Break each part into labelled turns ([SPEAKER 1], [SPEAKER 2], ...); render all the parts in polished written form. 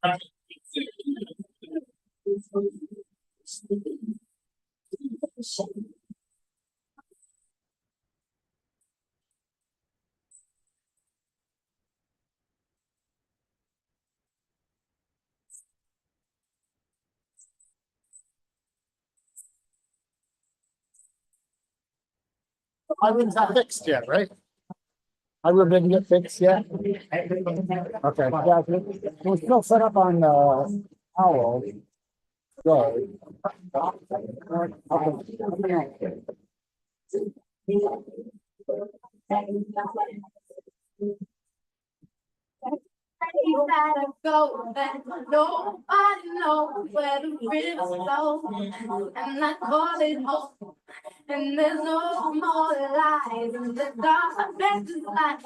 [SPEAKER 1] My room's not fixed yet, right? My room didn't get fixed yet. Okay, yeah, it was still set up on Owl Road.
[SPEAKER 2] You gotta go, and nobody knows where the rivers flow, and I call it home. And there's no more lies in the darkness is light.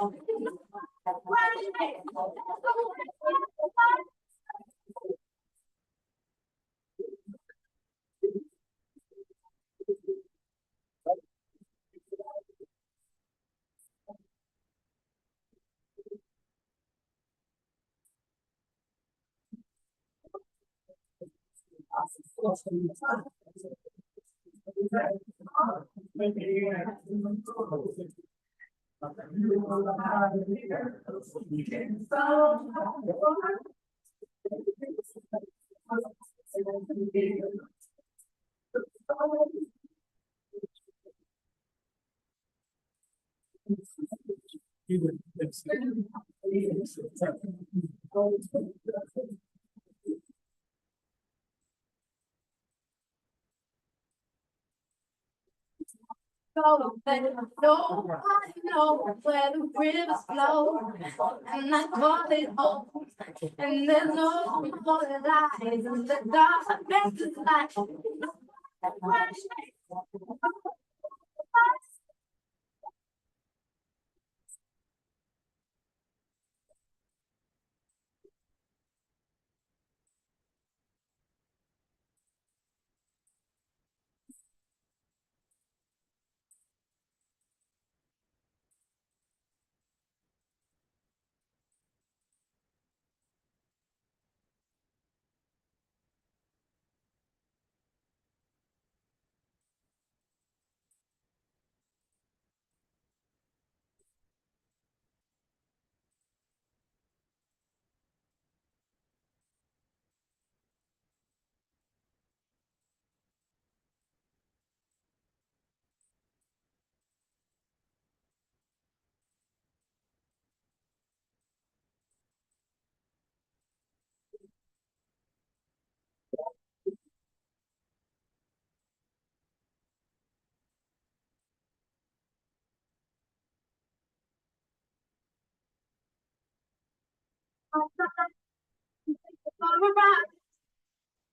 [SPEAKER 2] Go, and nobody knows where the rivers flow, and I call it home. And there's no more lies in the darkness is light.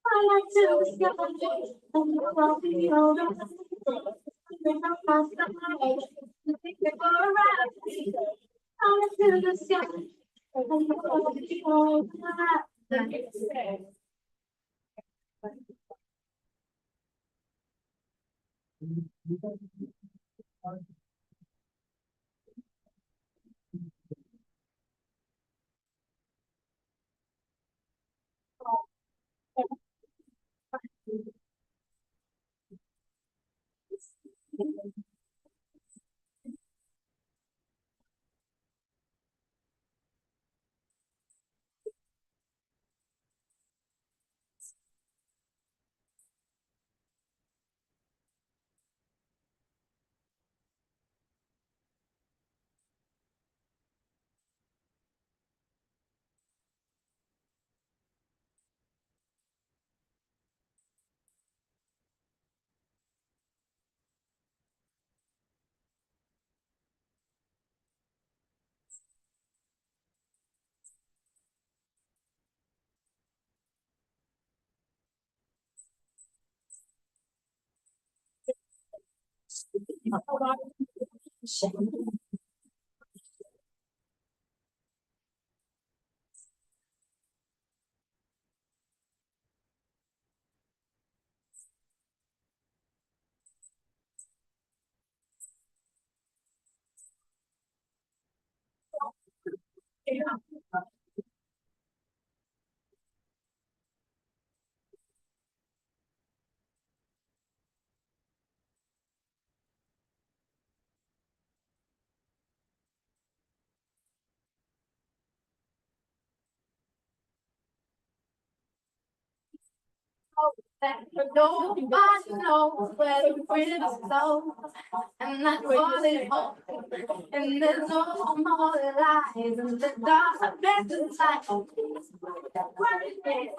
[SPEAKER 2] I like to get on it, and you won't be over. Think I'm past the night, you think you're for a ride. I like to the sky, and you won't be over. that nobody knows where the rivers flow, and I call it home. And there's no more lies in the dark, better light. Where it is.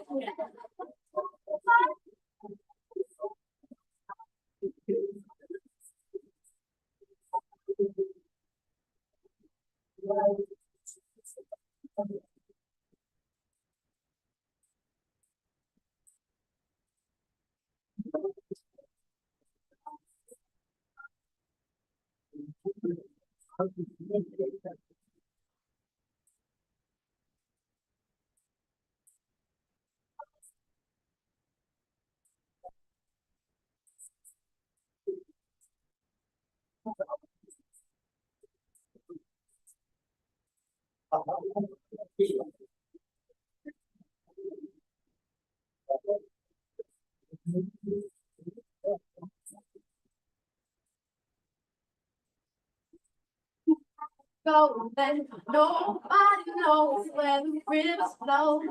[SPEAKER 2] Go, then nobody knows where the rivers flow,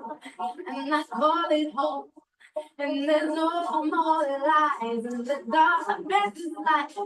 [SPEAKER 2] and I call it home. And there's no more lies in the dark, better light.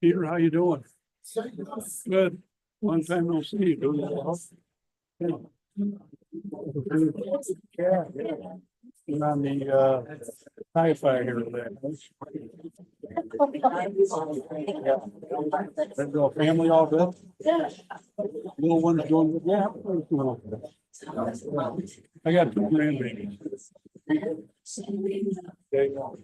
[SPEAKER 3] Peter, how you doing? Good. Long time no see you. Doing well? Yeah. You're on the Wi-Fi here today. That girl family all good? Little ones doing good? Yeah. I got two grandbabies. There you go.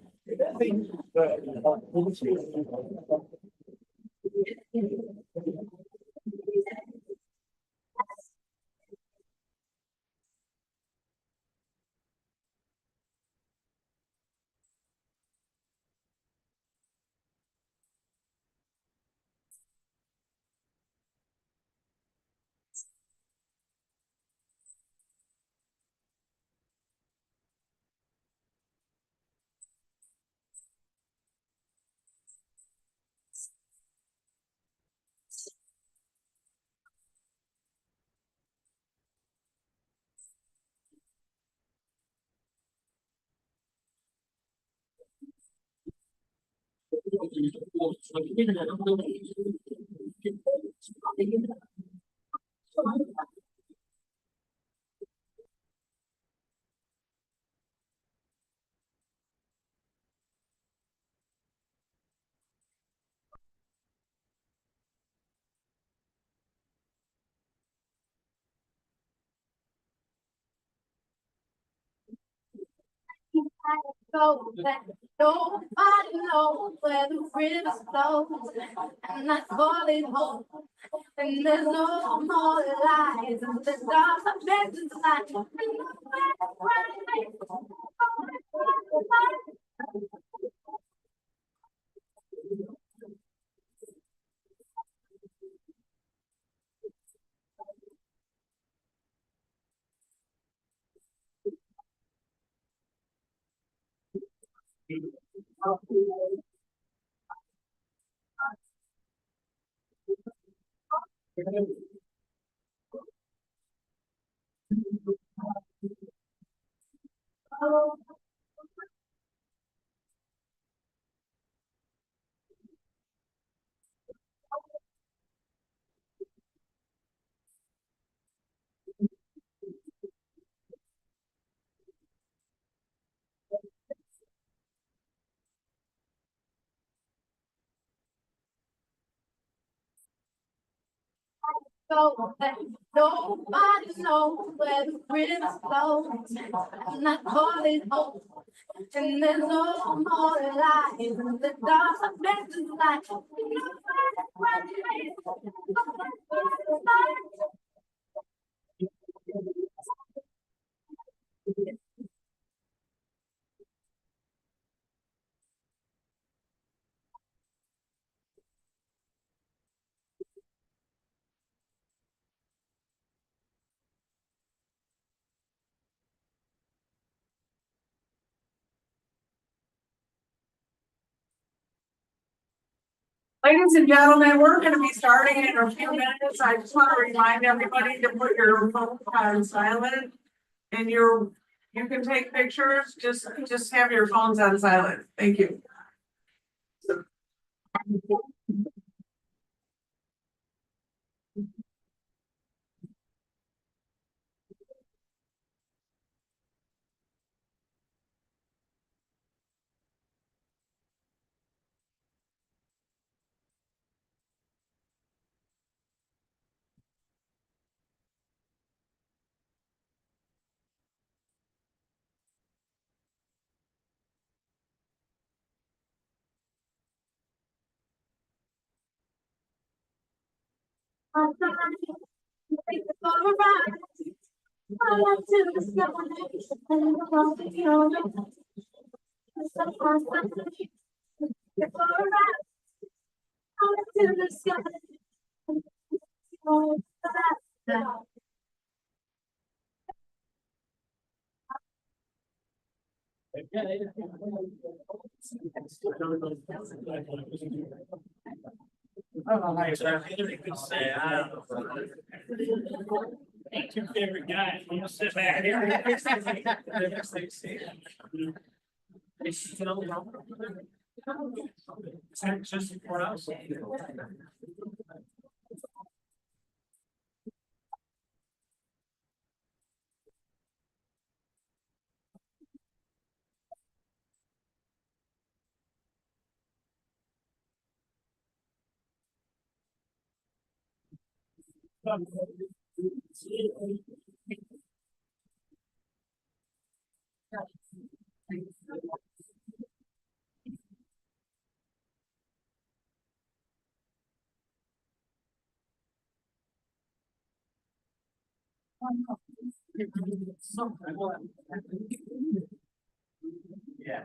[SPEAKER 2] So that nobody knows where the rivers flow, and I call it home. And there's no more lies in the dark, better light. So that nobody knows where the river flows, and I call it home. And there's no more light in the darkness is light.
[SPEAKER 4] Ladies and gentlemen, we're gonna be starting in a few minutes. I just want to remind everybody to put your phone on silent. And you can take pictures, just have your phones on silent. Thank you.
[SPEAKER 2] I'm trying to take it for a ride. I like to discover it, and I want to feel it. Sometimes I take it for a ride. I like to discover it, and I want to feel it.
[SPEAKER 3] Two favorite guys, you sit back here. Just for us. Yeah.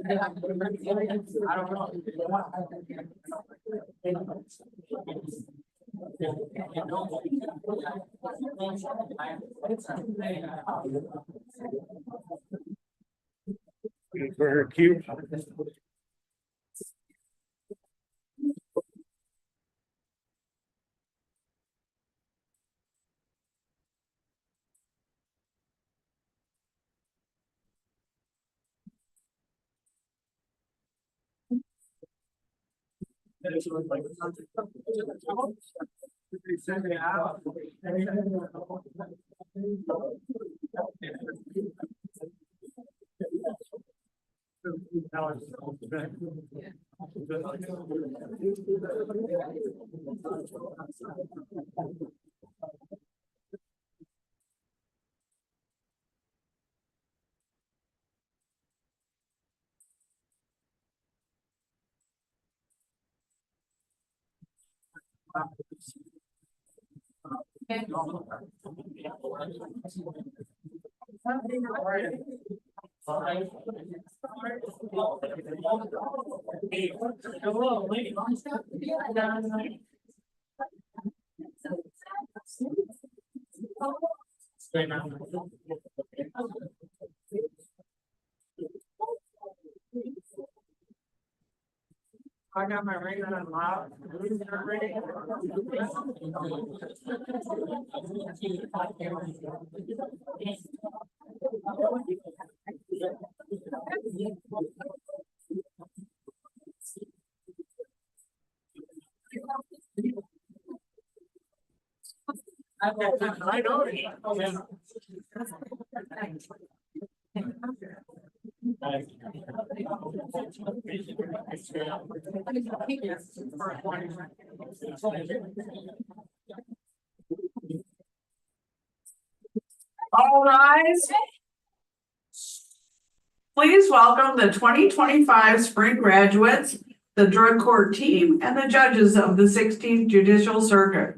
[SPEAKER 3] Yeah. For her cute.
[SPEAKER 4] I got my ring on loud. I know. All rise. Please welcome the 2025 spring graduates, the drug court team, and the judges of the 16th Judicial Circuit.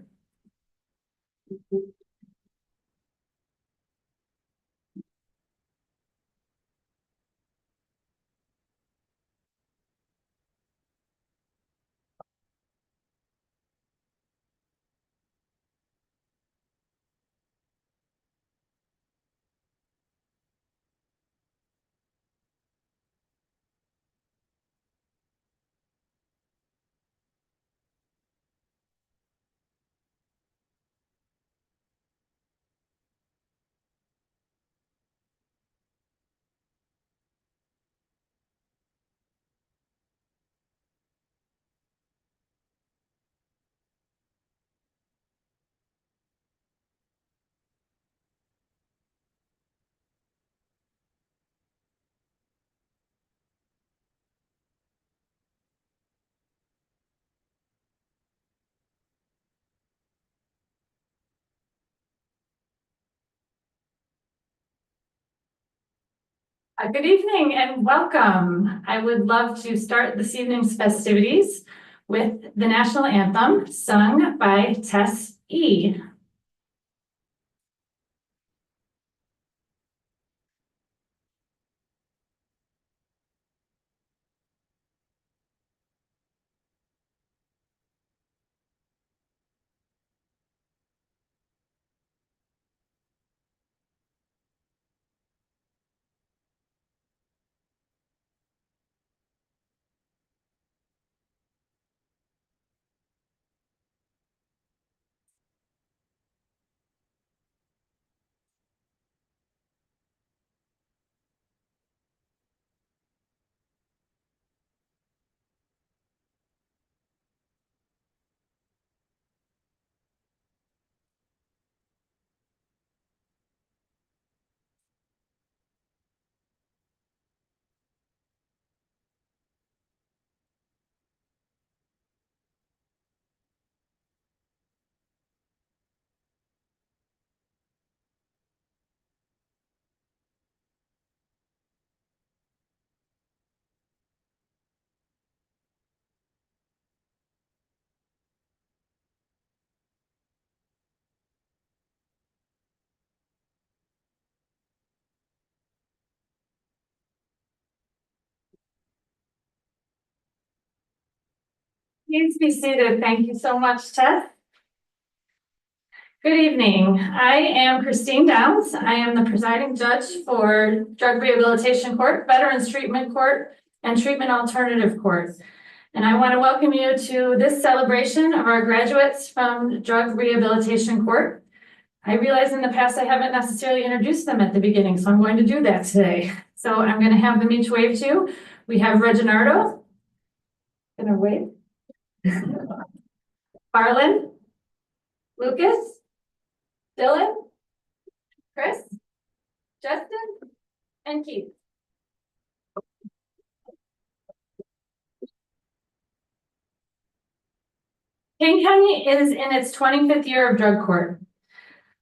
[SPEAKER 5] Good evening and welcome. I would love to start this evening's festivities with the national anthem sung by Tess E. Please be seated. Thank you so much, Tess. Good evening. I am Christine Downs. I am the presiding judge for Drug Rehabilitation Court, Veterans Treatment Court, and Treatment Alternative Court. And I want to welcome you to this celebration of our graduates from Drug Rehabilitation Court. I realize in the past I haven't necessarily introduced them at the beginning, so I'm going to do that today. So I'm going to have them each wave to you. We have Reginardo. Gonna wave. Farland, Lucas, Dylan, Chris, Justin, and Keith. Kane County is in its 25th year of drug court.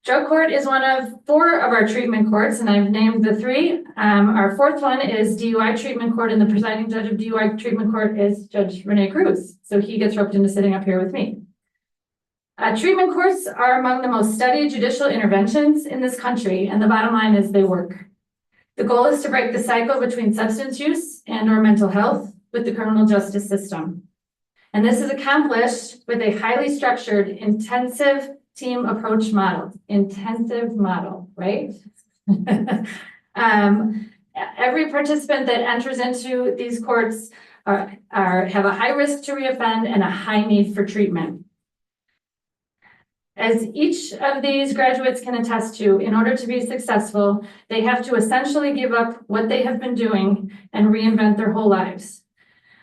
[SPEAKER 5] Drug court is one of 4 of our treatment courts, and I've named the 3. Our 4th one is DUI treatment court, and the presiding judge of DUI treatment court is Judge Renee Cruz. So he gets roped into sitting up here with me. Treatment courts are among the most studied judicial interventions in this country, and the bottom line is they work. The goal is to break the cycle between substance use and/or mental health with the criminal justice system. And this is accomplished with a highly structured, intensive team approach model. Intensive model, right? Every participant that enters into these courts have a high risk to reoffend and a high need for treatment. As each of these graduates can attest to, in order to be successful, they have to essentially give up what they have been doing and reinvent their whole lives.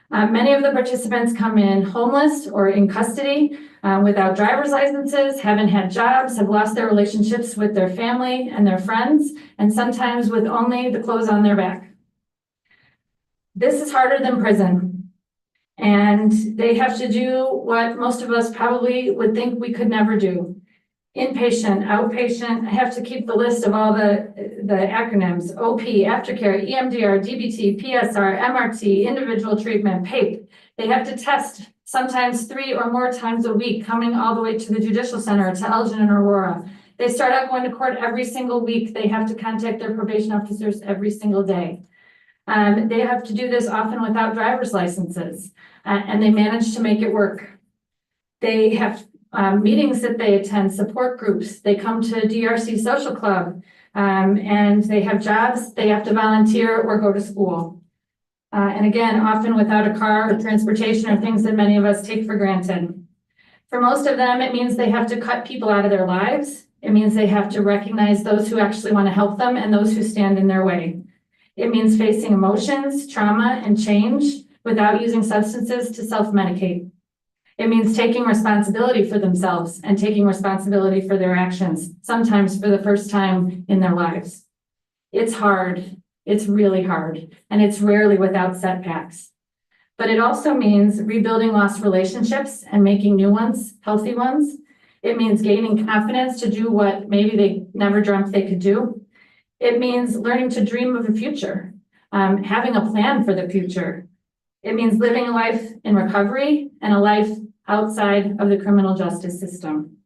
[SPEAKER 5] Many of the participants come in homeless or in custody, without driver's licenses, haven't had jobs, have lost their relationships with their family and their friends, and sometimes with only the clothes on their back. This is harder than prison. And they have to do what most of us probably would think we could never do. Inpatient, outpatient, I have to keep the list of all the acronyms: OP, aftercare, EMDR, DBT, PSR, MRT, individual treatment, PAPE. They have to test sometimes 3 or more times a week, coming all the way to the Judicial Center, to Elgin and Aurora. They start out going to court every single week. They have to contact their probation officers every single day. They have to do this often without driver's licenses, and they manage to make it work. They have meetings that they attend, support groups. They come to DRC Social Club, and they have jobs. They have to volunteer or go to school. And again, often without a car or transportation or things that many of us take for granted. For most of them, it means they have to cut people out of their lives. It means they have to recognize those who actually want to help them and those who stand in their way. It means facing emotions, trauma, and change without using substances to self-medicate. It means taking responsibility for themselves and taking responsibility for their actions, sometimes for the first time in their lives. It's hard. It's really hard, and it's rarely without setbacks. But it also means rebuilding lost relationships and making new ones, healthy ones. It means gaining confidence to do what maybe they never dreamt they could do. It means learning to dream of a future, having a plan for the future. It means living a life in recovery and a life outside of the criminal justice system.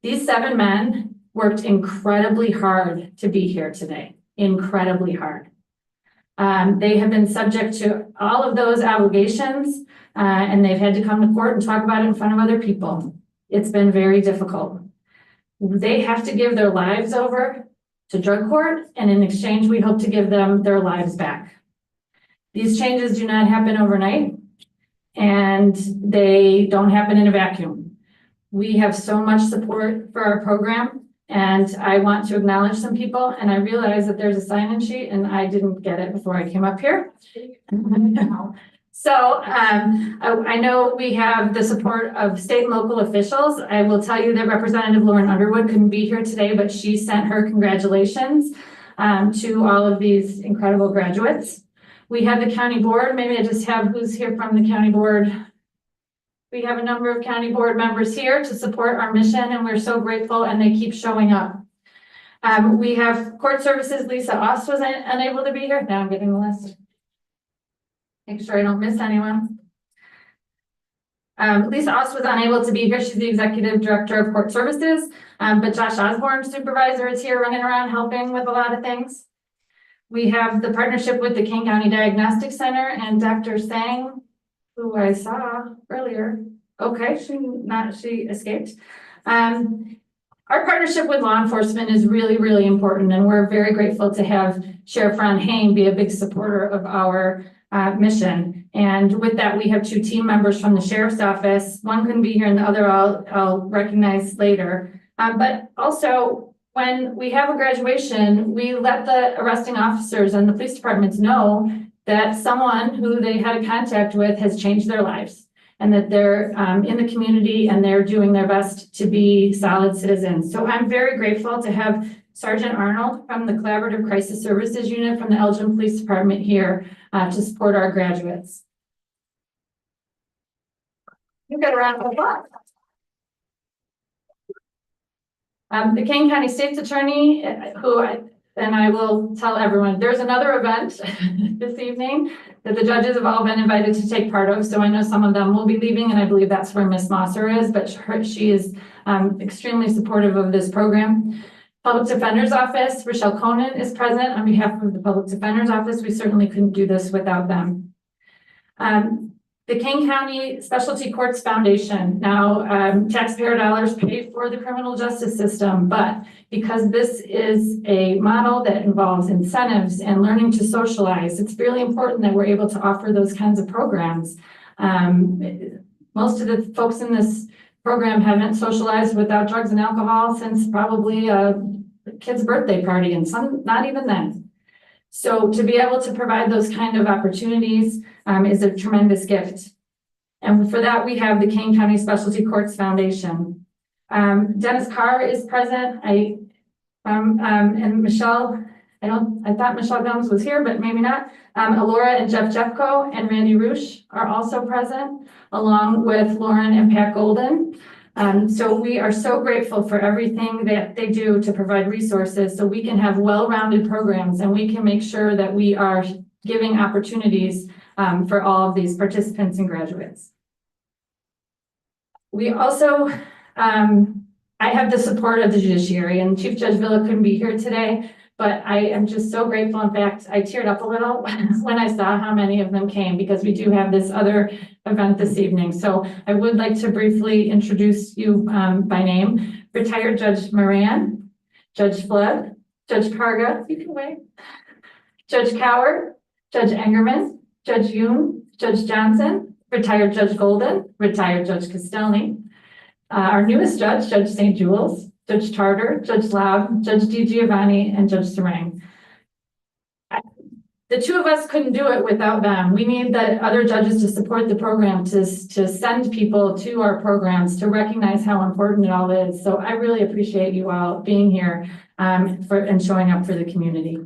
[SPEAKER 5] These 7 men worked incredibly hard to be here today. Incredibly hard. They have been subject to all of those obligations, and they've had to come to court and talk about it in front of other people. It's been very difficult. They have to give their lives over to drug court, and in exchange, we hope to give them their lives back. These changes do not happen overnight, and they don't happen in a vacuum. We have so much support for our program. And I want to acknowledge some people, and I realize that there's a sign-in sheet and I didn't get it before I came up here. So I know we have the support of state and local officials. I will tell you that Representative Lauren Underwood couldn't be here today, but she sent her congratulations to all of these incredible graduates. We have the county board. Maybe I just have who's here from the county board. We have a number of county board members here to support our mission, and we're so grateful, and they keep showing up. We have court services. Lisa Ost was unable to be here. Now I'm getting the list. Make sure I don't miss anyone. Lisa Ost was unable to be here. She's the executive director of court services, but Josh Osborne, supervisor, is here running around helping with a lot of things. We have the partnership with the King County Diagnostic Center and Dr. Sang, who I saw earlier. Okay, she escaped. Our partnership with law enforcement is really, really important, and we're very grateful to have Sheriff Ron Hain be a big supporter of our mission. And with that, we have 2 team members from the Sheriff's Office. One couldn't be here and the other I'll recognize later. But also, when we have a graduation, we let the arresting officers and the police departments know that someone who they had a contact with has changed their lives, and that they're in the community and they're doing their best to be solid citizens. So I'm very grateful to have Sergeant Arnold from the Collaborative Crisis Services Unit from the Elgin Police Department here to support our graduates. You got a round of applause. The King County State's Attorney, who and I will tell everyone, there's another event this evening that the judges have all been invited to take part of. So I know some of them will be leaving, and I believe that's where Miss Mosser is, but she is extremely supportive of this program. Public Defender's Office, Rochelle Conan is present on behalf of the Public Defender's Office. We certainly couldn't do this without them. The Kane County Specialty Courts Foundation. Now, taxpayer dollars pay for the criminal justice system, but because this is a model that involves incentives and learning to socialize, it's really important that we're able to offer those kinds of programs. Most of the folks in this program haven't socialized without drugs and alcohol since probably a kid's birthday party, and some not even then. So to be able to provide those kind of opportunities is a tremendous gift. And for that, we have the Kane County Specialty Courts Foundation. Dennis Carr is present. And Michelle, I thought Michelle Gomes was here, but maybe not. Alora and Jeff Jeffco and Randy Roosh are also present, along with Lauren and Pat Golden. So we are so grateful for everything that they do to provide resources so we can have well-rounded programs and we can make sure that we are giving opportunities for all of these participants and graduates. We also, I have the support of the judiciary, and Chief Judge Villa couldn't be here today, but I am just so grateful. In fact, I teared up a little when I saw how many of them came, because we do have this other event this evening. So I would like to briefly introduce you by name. Retired Judge Moran, Judge Flood, Judge Karga, you can wait, Judge Coward, Judge Engerman, Judge Yoon, Judge Johnson, retired Judge Golden, retired Judge Castelny, our newest judge, Judge St. Jules, Judge Tarter, Judge Laub, Judge DiGiovanni, and Judge Serang. The two of us couldn't do it without them. We need the other judges to support the program, to send people to our programs, to recognize how important it all is. So I really appreciate you all being here and showing up for the community.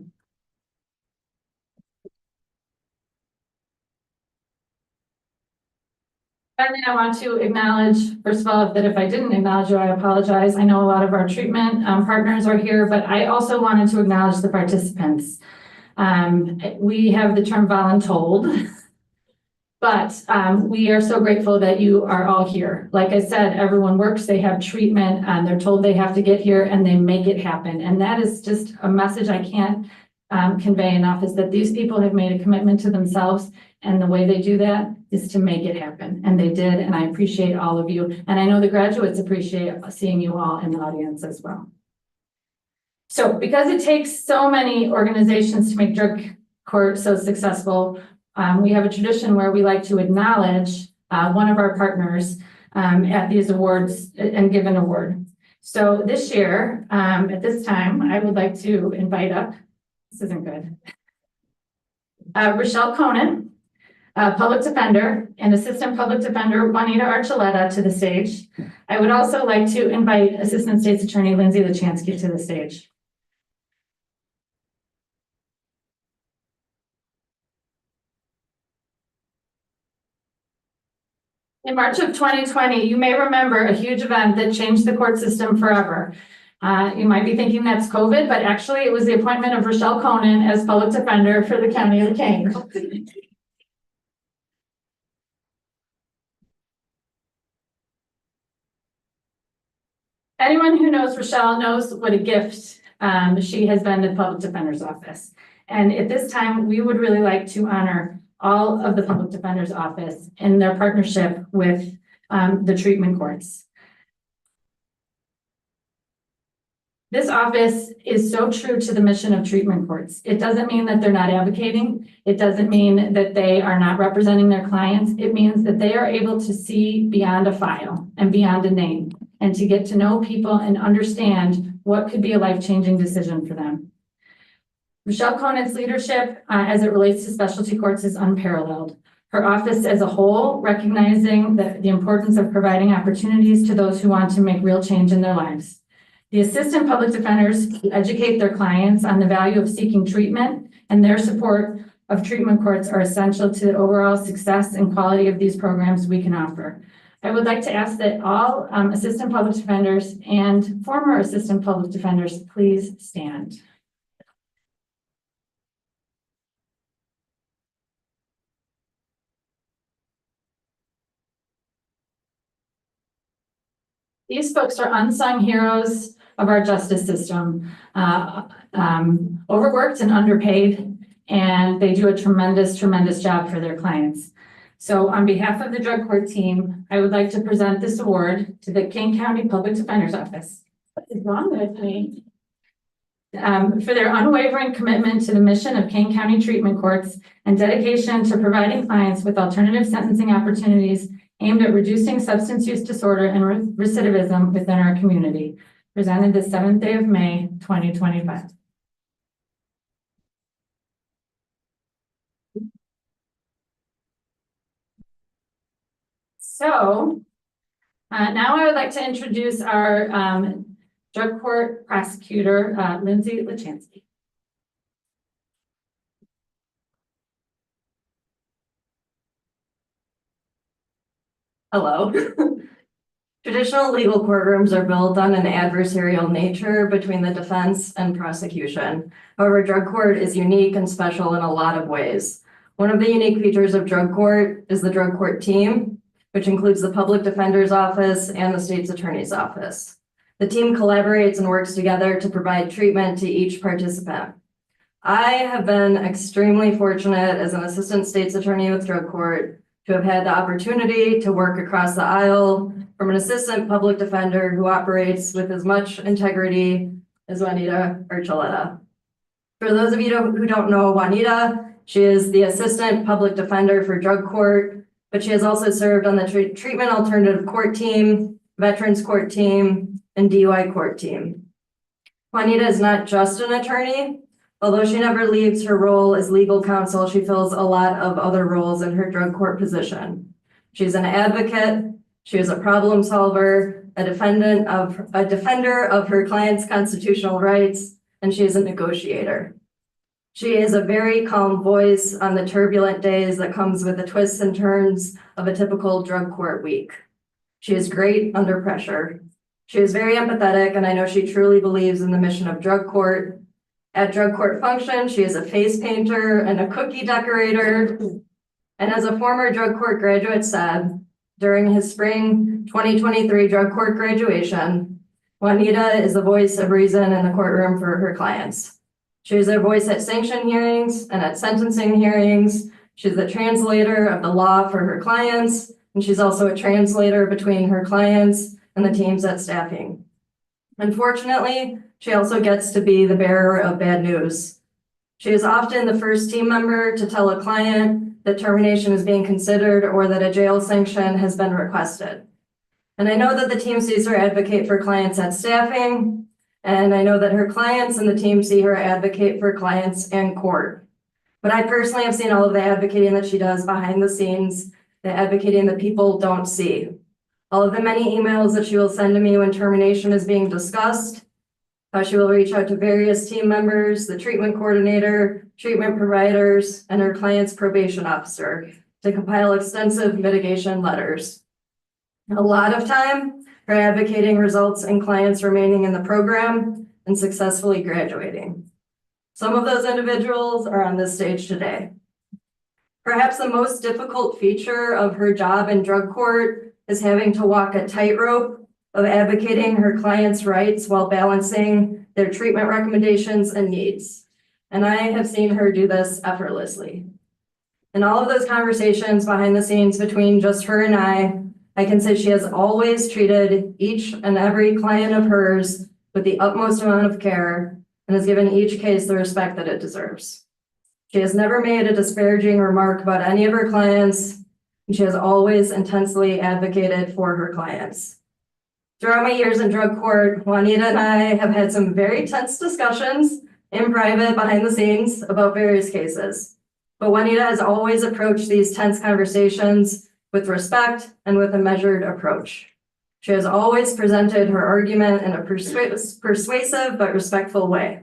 [SPEAKER 5] Finally, I want to acknowledge, first of all, that if I didn't acknowledge you, I apologize. I know a lot of our treatment partners are here, but I also wanted to acknowledge the participants. We have the term voluntold, but we are so grateful that you are all here. Like I said, everyone works, they have treatment, and they're told they have to get here, and they make it happen. And that is just a message I can't convey enough, is that these people have made a commitment to themselves, and the way they do that is to make it happen. And they did, and I appreciate all of you. And I know the graduates appreciate seeing you all in the audience as well. So because it takes so many organizations to make drug court so successful, we have a tradition where we like to acknowledge one of our partners at these awards and give an award. So this year, at this time, I would like to invite up, this isn't good, Rochelle Conan, Public Defender, and Assistant Public Defender Juanita Archuleta to the stage. I would also like to invite Assistant State's Attorney Lindsay Lachansky to the stage. In March of 2020, you may remember a huge event that changed the court system forever. You might be thinking that's COVID, but actually it was the appointment of Rochelle Conan as Public Defender for the County of Kane. Anyone who knows Rochelle knows what a gift she has been to the Public Defender's Office. And at this time, we would really like to honor all of the Public Defender's Office in their partnership with the treatment courts. This office is so true to the mission of treatment courts. It doesn't mean that they're not advocating. It doesn't mean that they are not representing their clients. It means that they are able to see beyond a file and beyond a name, and to get to know people and understand what could be a life-changing decision for them. Rochelle Conan's leadership as it relates to specialty courts is unparalleled. Her office as a whole, recognizing the importance of providing opportunities to those who want to make real change in their lives. The assistant public defenders educate their clients on the value of seeking treatment, and their support of treatment courts are essential to the overall success and quality of these programs we can offer. I would like to ask that all assistant public defenders and former assistant public defenders please stand. These folks are unsung heroes of our justice system, overworked and underpaid, and they do a tremendous, tremendous job for their clients. So on behalf of the drug court team, I would like to present this award to the King County Public Defender's Office. What is wrong with me? For their unwavering commitment to the mission of King County Treatment Courts and dedication to providing clients with alternative sentencing opportunities aimed at reducing substance use disorder and recidivism within our community. Presented the 7th day of May, 2025. So now I would like to introduce our drug court prosecutor, Lindsay Lachansky.
[SPEAKER 6] Hello. Traditional legal courtrooms are built on an adversarial nature between the defense and prosecution. However, drug court is unique and special in a lot of ways. One of the unique features of drug court is the drug court team, which includes the public defender's office and the state's attorney's office. The team collaborates and works together to provide treatment to each participant. I have been extremely fortunate as an assistant state's attorney with drug court to have had the opportunity to work across the aisle from an assistant public defender who operates with as much integrity as Juanita Archuleta. For those of you who don't know Juanita, she is the assistant public defender for drug court, but she has also served on the treatment alternative court team, veterans court team, and DUI court team. Juanita is not just an attorney. Although she never leaves her role as legal counsel, she fills a lot of other roles in her drug court position. She's an advocate, she is a problem solver, a defender of her client's constitutional rights, and she is a negotiator. She is a very calm voice on the turbulent days that comes with the twists and turns of a typical drug court week. She is great under pressure. She is very empathetic, and I know she truly believes in the mission of drug court. At drug court function, she is a face painter and a cookie decorator. And as a former drug court graduate said, during his spring 2023 drug court graduation, Juanita is the voice of reason in the courtroom for her clients. She is their voice at sanction hearings and at sentencing hearings. She's the translator of the law for her clients, and she's also a translator between her clients and the teams at staffing. Unfortunately, she also gets to be the bearer of bad news. She is often the first team member to tell a client that termination is being considered or that a jail sanction has been requested. And I know that the team sees her advocate for clients at staffing, and I know that her clients and the team see her advocate for clients in court. But I personally have seen all of the advocating that she does behind the scenes, the advocating that people don't see. All of the many emails that she will send to me when termination is being discussed, how she will reach out to various team members, the treatment coordinator, treatment providers, and her client's probation officer to compile extensive mitigation letters. A lot of time, her advocating results in clients remaining in the program and successfully graduating. Some of those individuals are on this stage today. Perhaps the most difficult feature of her job in drug court is having to walk a tightrope of advocating her clients' rights while balancing their treatment recommendations and needs. And I have seen her do this effortlessly. In all of those conversations behind the scenes between just her and I can say she has always treated each and every client of hers with the utmost amount of care and has given each case the respect that it deserves. She has never made a disparaging remark about any of her clients, and she has always intensely advocated for her clients. Throughout my years in drug court, Juanita and I have had some very tense discussions in private behind the scenes about various cases. But Juanita has always approached these tense conversations with respect and with a measured approach. She has always presented her argument in a persuasive but respectful way.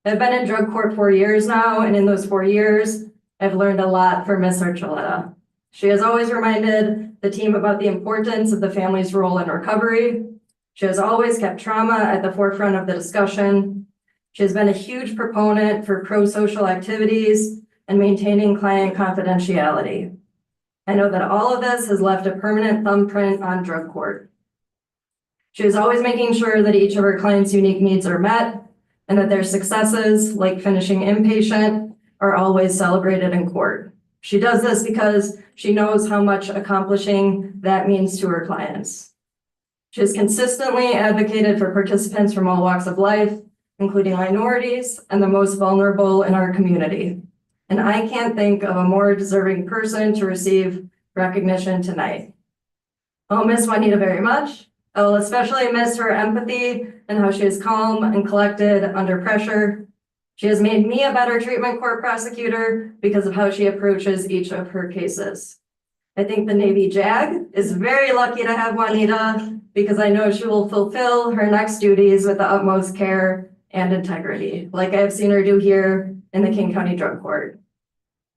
[SPEAKER 6] I've been in drug court 4 years now, and in those 4 years, I've learned a lot from Ms. Archuleta. She has always reminded the team about the importance of the family's role in recovery. She has always kept trauma at the forefront of the discussion. She has been a huge proponent for pro-social activities and maintaining client confidentiality. I know that all of this has left a permanent thumbprint on drug court. She is always making sure that each of her clients' unique needs are met and that their successes, like finishing inpatient, are always celebrated in court. She does this because she knows how much accomplishing that means to her clients. She has consistently advocated for participants from all walks of life, including minorities and the most vulnerable in our community. And I can't think of a more deserving person to receive recognition tonight. I'll miss Juanita very much. I will especially miss her empathy and how she is calm and collected under pressure. She has made me a better treatment court prosecutor because of how she approaches each of her cases. I think the Navy JAG is very lucky to have Juanita because I know she will fulfill her next duties with the utmost care and integrity, like I've seen her do here in the King County Drug Court.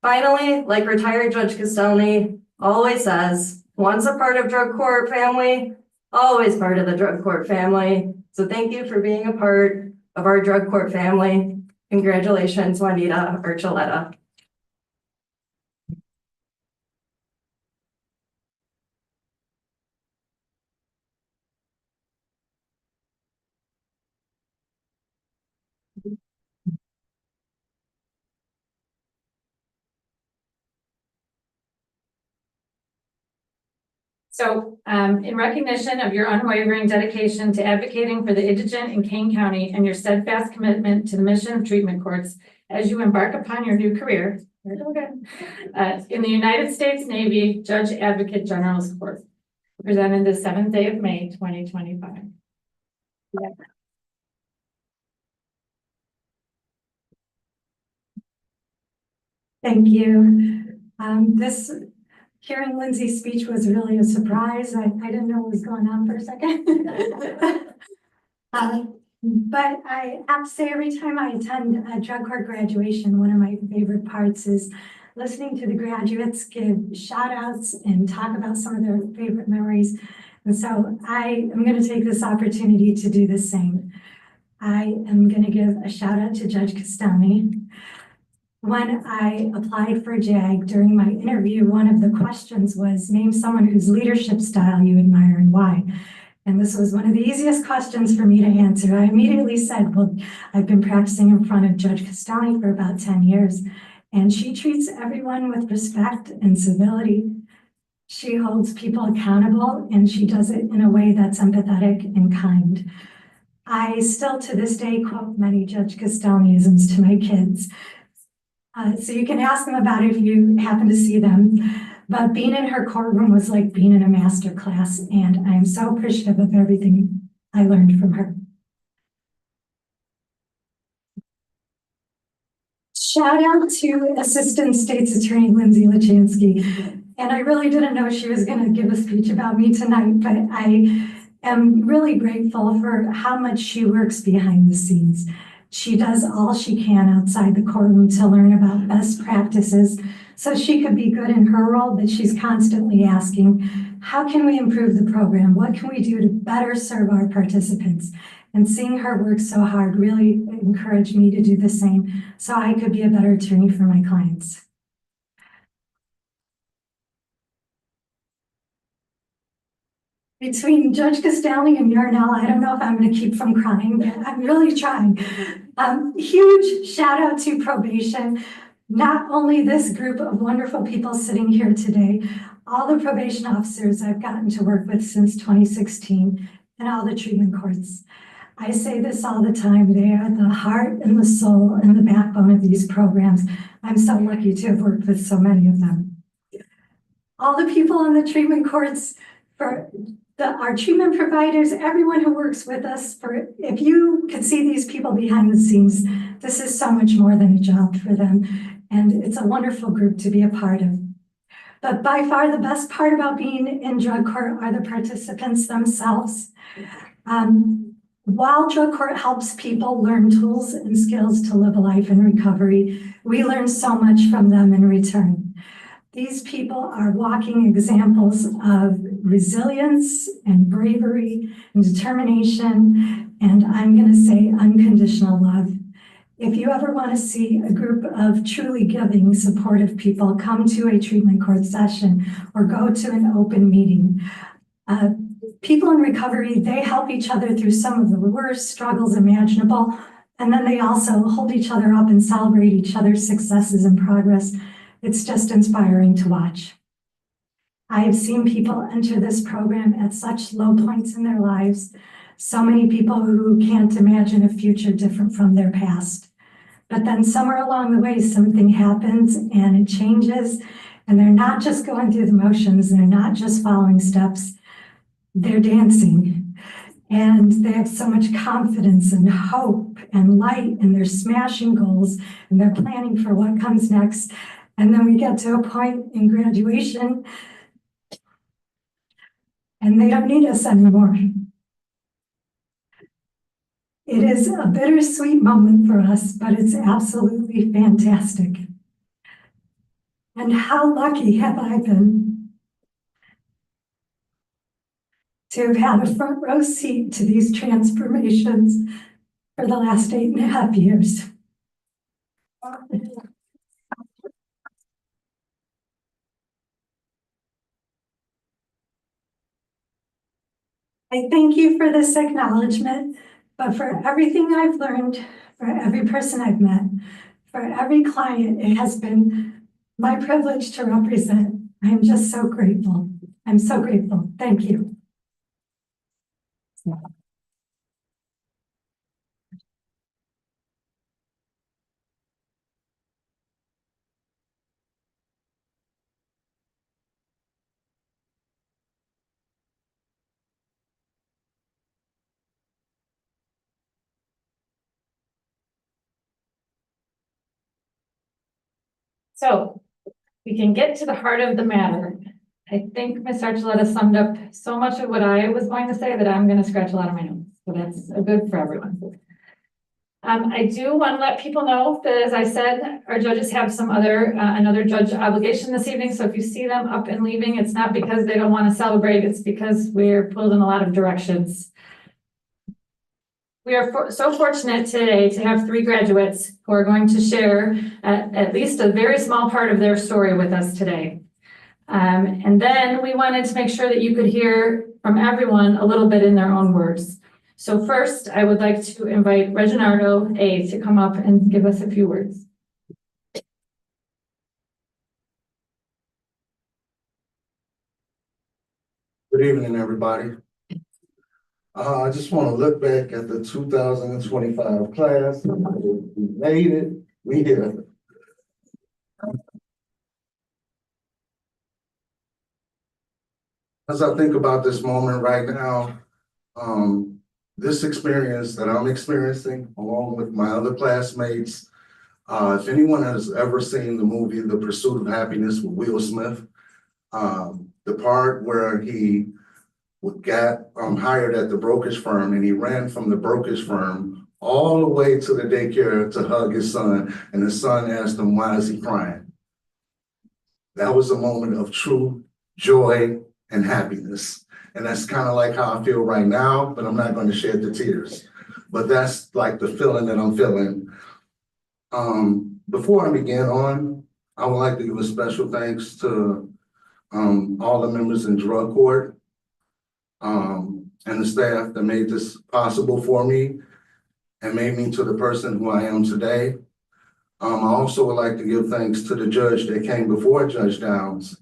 [SPEAKER 6] Finally, like retired Judge Castelny always says, once a part of drug court family, always part of the drug court family. So thank you for being a part of our drug court family. Congratulations, Juanita Archuleta.
[SPEAKER 5] So in recognition of your unwavering dedication to advocating for the indigent in Kane County and your steadfast commitment to the mission of treatment courts as you embark upon your new career in the United States Navy Judge Advocate General's Court, presented the 7th day of May, 2025. Yeah.
[SPEAKER 7] Thank you. This hearing Lindsay's speech was really a surprise. I didn't know what was going on for a second. But I have to say, every time I attend a drug court graduation, one of my favorite parts is listening to the graduates give shout outs and talk about some of their favorite memories. And so I am going to take this opportunity to do the same. I am going to give a shout out to Judge Castelny. When I applied for JAG during my interview, one of the questions was name someone whose leadership style you admire and why. And this was one of the easiest questions for me to answer. I immediately said, well, I've been practicing in front of Judge Castelny for about 10 years, and she treats everyone with respect and civility. She holds people accountable, and she does it in a way that's empathetic and kind. I still to this day quote many Judge Castelnyisms to my kids. So you can ask them about it if you happen to see them. But being in her courtroom was like being in a master class, and I'm so appreciative of everything I learned from her. Shout out to Assistant State's Attorney Lindsay Lachansky. And I really didn't know she was going to give a speech about me tonight, but I am really grateful for how much she works behind the scenes. She does all she can outside the courtroom to learn about best practices so she could be good in her role, but she's constantly asking, how can we improve the program? What can we do to better serve our participants? And seeing her work so hard really encouraged me to do the same so I could be a better attorney for my clients. Between Judge Castelny and Yarnell, I don't know if I'm going to keep from crying, but I'm really trying. Huge shout out to probation. Not only this group of wonderful people sitting here today, all the probation officers I've gotten to work with since 2016 and all the treatment courts. I say this all the time, they are the heart and the soul and the backbone of these programs. I'm so lucky to have worked with so many of them. All the people in the treatment courts, for our treatment providers, everyone who works with us, if you could see these people behind the scenes, this is so much more than a job for them. And it's a wonderful group to be a part of. But by far the best part about being in drug court are the participants themselves. While drug court helps people learn tools and skills to live a life in recovery, we learn so much from them in return. These people are walking examples of resilience and bravery and determination, and I'm going to say unconditional love. If you ever want to see a group of truly giving, supportive people, come to a treatment court session or go to an open meeting. people in recovery, they help each other through some of the worst struggles imaginable. And then they also hold each other up and celebrate each other's successes and progress. It's just inspiring to watch. I have seen people enter this program at such low points in their lives. So many people who can't imagine a future different from their past. But then somewhere along the way, something happens and it changes. And they're not just going through the motions. They're not just following steps. They're dancing. And they have so much confidence and hope and light, and they're smashing goals, and they're planning for what comes next. And then we get to a point in graduation, and they don't need us anymore. It is a bittersweet moment for us, but it's absolutely fantastic. And how lucky have I been to have had a front row seat to these transformations for the last 8.5 years. I thank you for this acknowledgement, but for everything I've learned, for every person I've met, for every client, it has been my privilege to represent. I'm just so grateful. I'm so grateful. Thank you.
[SPEAKER 5] So we can get to the heart of the matter. I think Ms. Archuleta summed up so much of what I was going to say that I'm going to scratch a lot of my notes. So that's good for everyone. I do want to let people know that, as I said, our judges have some another judge obligation this evening. So if you see them up and leaving, it's not because they don't want to celebrate. It's because we're pulled in a lot of directions. We are so fortunate today to have 3 graduates who are going to share at least a very small part of their story with us today. And then we wanted to make sure that you could hear from everyone a little bit in their own words. So first, I would like to invite Reginardo A. to come up and give us a few words.
[SPEAKER 8] Good evening, everybody. I just want to look back at the 2025 class. We made it. We here. As I think about this moment right now, this experience that I'm experiencing, along with my other classmates, if anyone has ever seen the movie The Pursuit of Happiness with Will Smith, the part where he got hired at the brokerage firm and he ran from the brokerage firm all the way to the daycare to hug his son, and his son asked him, "Why is he crying?" That was a moment of true joy and happiness. And that's kind of like how I feel right now, but I'm not going to shed the tears. But that's like the feeling that I'm feeling. Before I begin on, I would like to give a special thanks to all the members in drug court and the staff that made this possible for me and made me to the person who I am today. I also would like to give thanks to the judge that came before Judge Downs.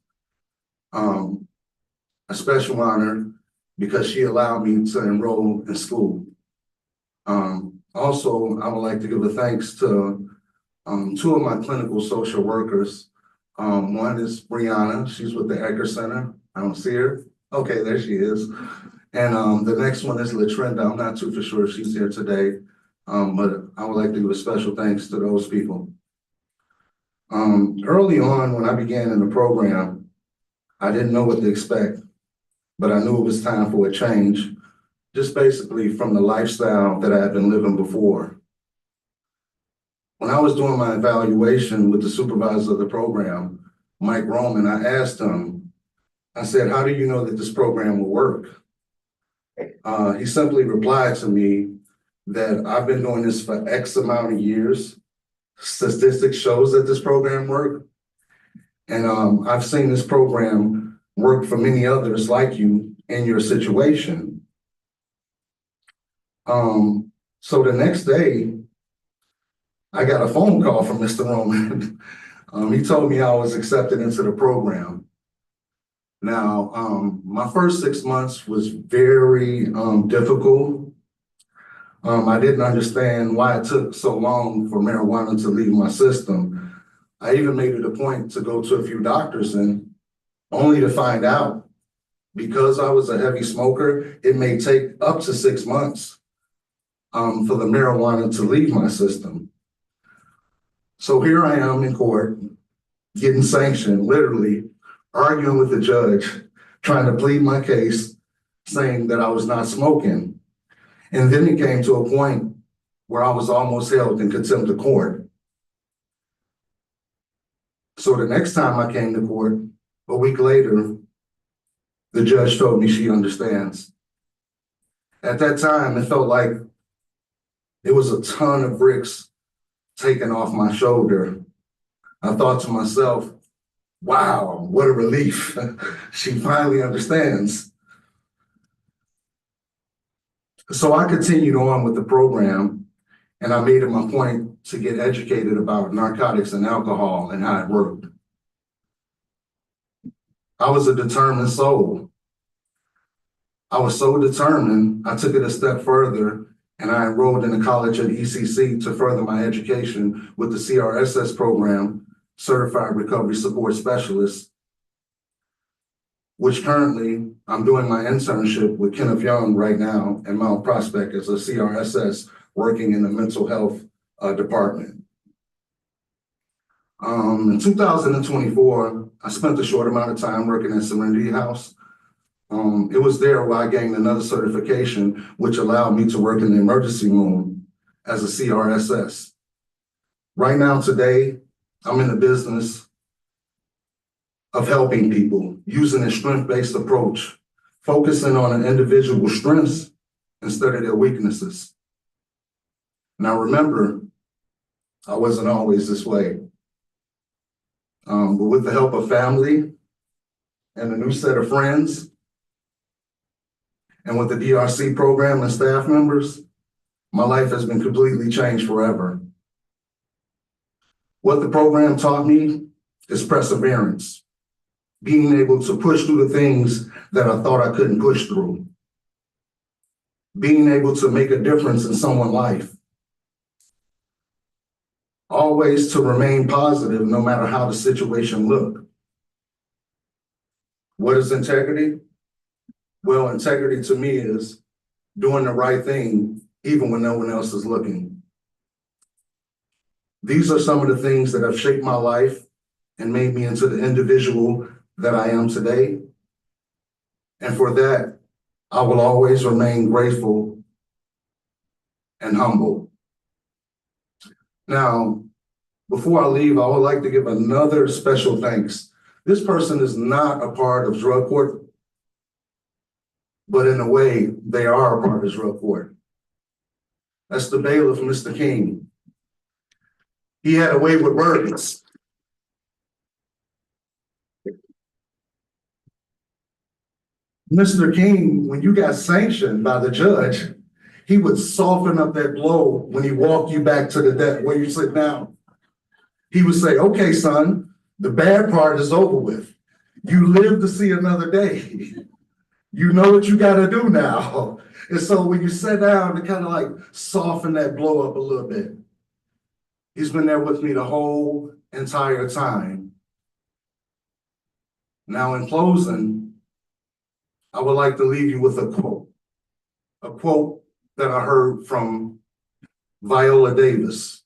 [SPEAKER 8] A special honor because she allowed me to enroll in school. Also, I would like to give a thanks to 2 of my clinical social workers. One is Brianna, she's with the Edgar Center. I don't see her. Okay, there she is. And the next one is Latrenda. I'm not too for sure if she's here today, but I would like to give a special thanks to those people. Early on when I began in the program, I didn't know what to expect, but I knew it was time for a change, just basically from the lifestyle that I had been living before. When I was doing my evaluation with the supervisor of the program, Mike Roman, I asked him, I said, "How do you know that this program will work?" He simply replied to me that I've been doing this for X amount of years. Statistics shows that this program works. And I've seen this program work for many others like you in your situation. So the next day, I got a phone call from Mr. Roman. He told me I was accepted into the program. Now, my first 6 months was very difficult. I didn't understand why it took so long for marijuana to leave my system. I even made it a point to go to a few doctors, and only to find out, because I was a heavy smoker, it may take up to 6 months for the marijuana to leave my system. So here I am in court, getting sanctioned, literally arguing with the judge, trying to plead my case, saying that I was not smoking. And then it came to a point where I was almost held in contempt of court. So the next time I came to court, a week later, the judge told me she understands. At that time, it felt like it was a ton of bricks taken off my shoulder. I thought to myself, wow, what a relief. She finally understands. So I continued on with the program, and I made it my point to get educated about narcotics and alcohol and how it worked. I was a determined soul. I was so determined, I took it a step further, and I enrolled in the college at ECC to further my education with the CRSS program, Certified Recovery Support Specialist, which currently I'm doing my internship with Kenneth Young right now in Mount Prospect as a CRSS working in the mental health department. In 2024, I spent a short amount of time working at Serenity House. It was there where I gained another certification, which allowed me to work in the emergency room as a CRSS. Right now, today, I'm in the business of helping people using a strength-based approach, focusing on an individual's strengths instead of their weaknesses. Now, remember, I wasn't always this way. But with the help of family and a new set of friends, and with the DRC program and staff members, my life has been completely changed forever. What the program taught me is perseverance, being able to push through the things that I thought I couldn't push through, being able to make a difference in someone's life, always to remain positive no matter how the situation looked. What is integrity? Well, integrity to me is doing the right thing even when no one else is looking. These are some of the things that have shaped my life and made me into the individual that I am today. And for that, I will always remain grateful and humble. Now, before I leave, I would like to give another special thanks. This person is not a part of drug court, but in a way, they are a part of drug court. That's the bailiff, Mr. King. He had a way with words. Mr. King, when you got sanctioned by the judge, he would soften up that blow when he walked you back to the desk where you sit down. He would say, okay, son, the bad part is over with. You live to see another day. You know what you got to do now. And so when you sit down to kind of like soften that blow up a little bit, he's been there with me the whole entire time. Now, in closing, I would like to leave you with a quote that I heard from Viola Davis.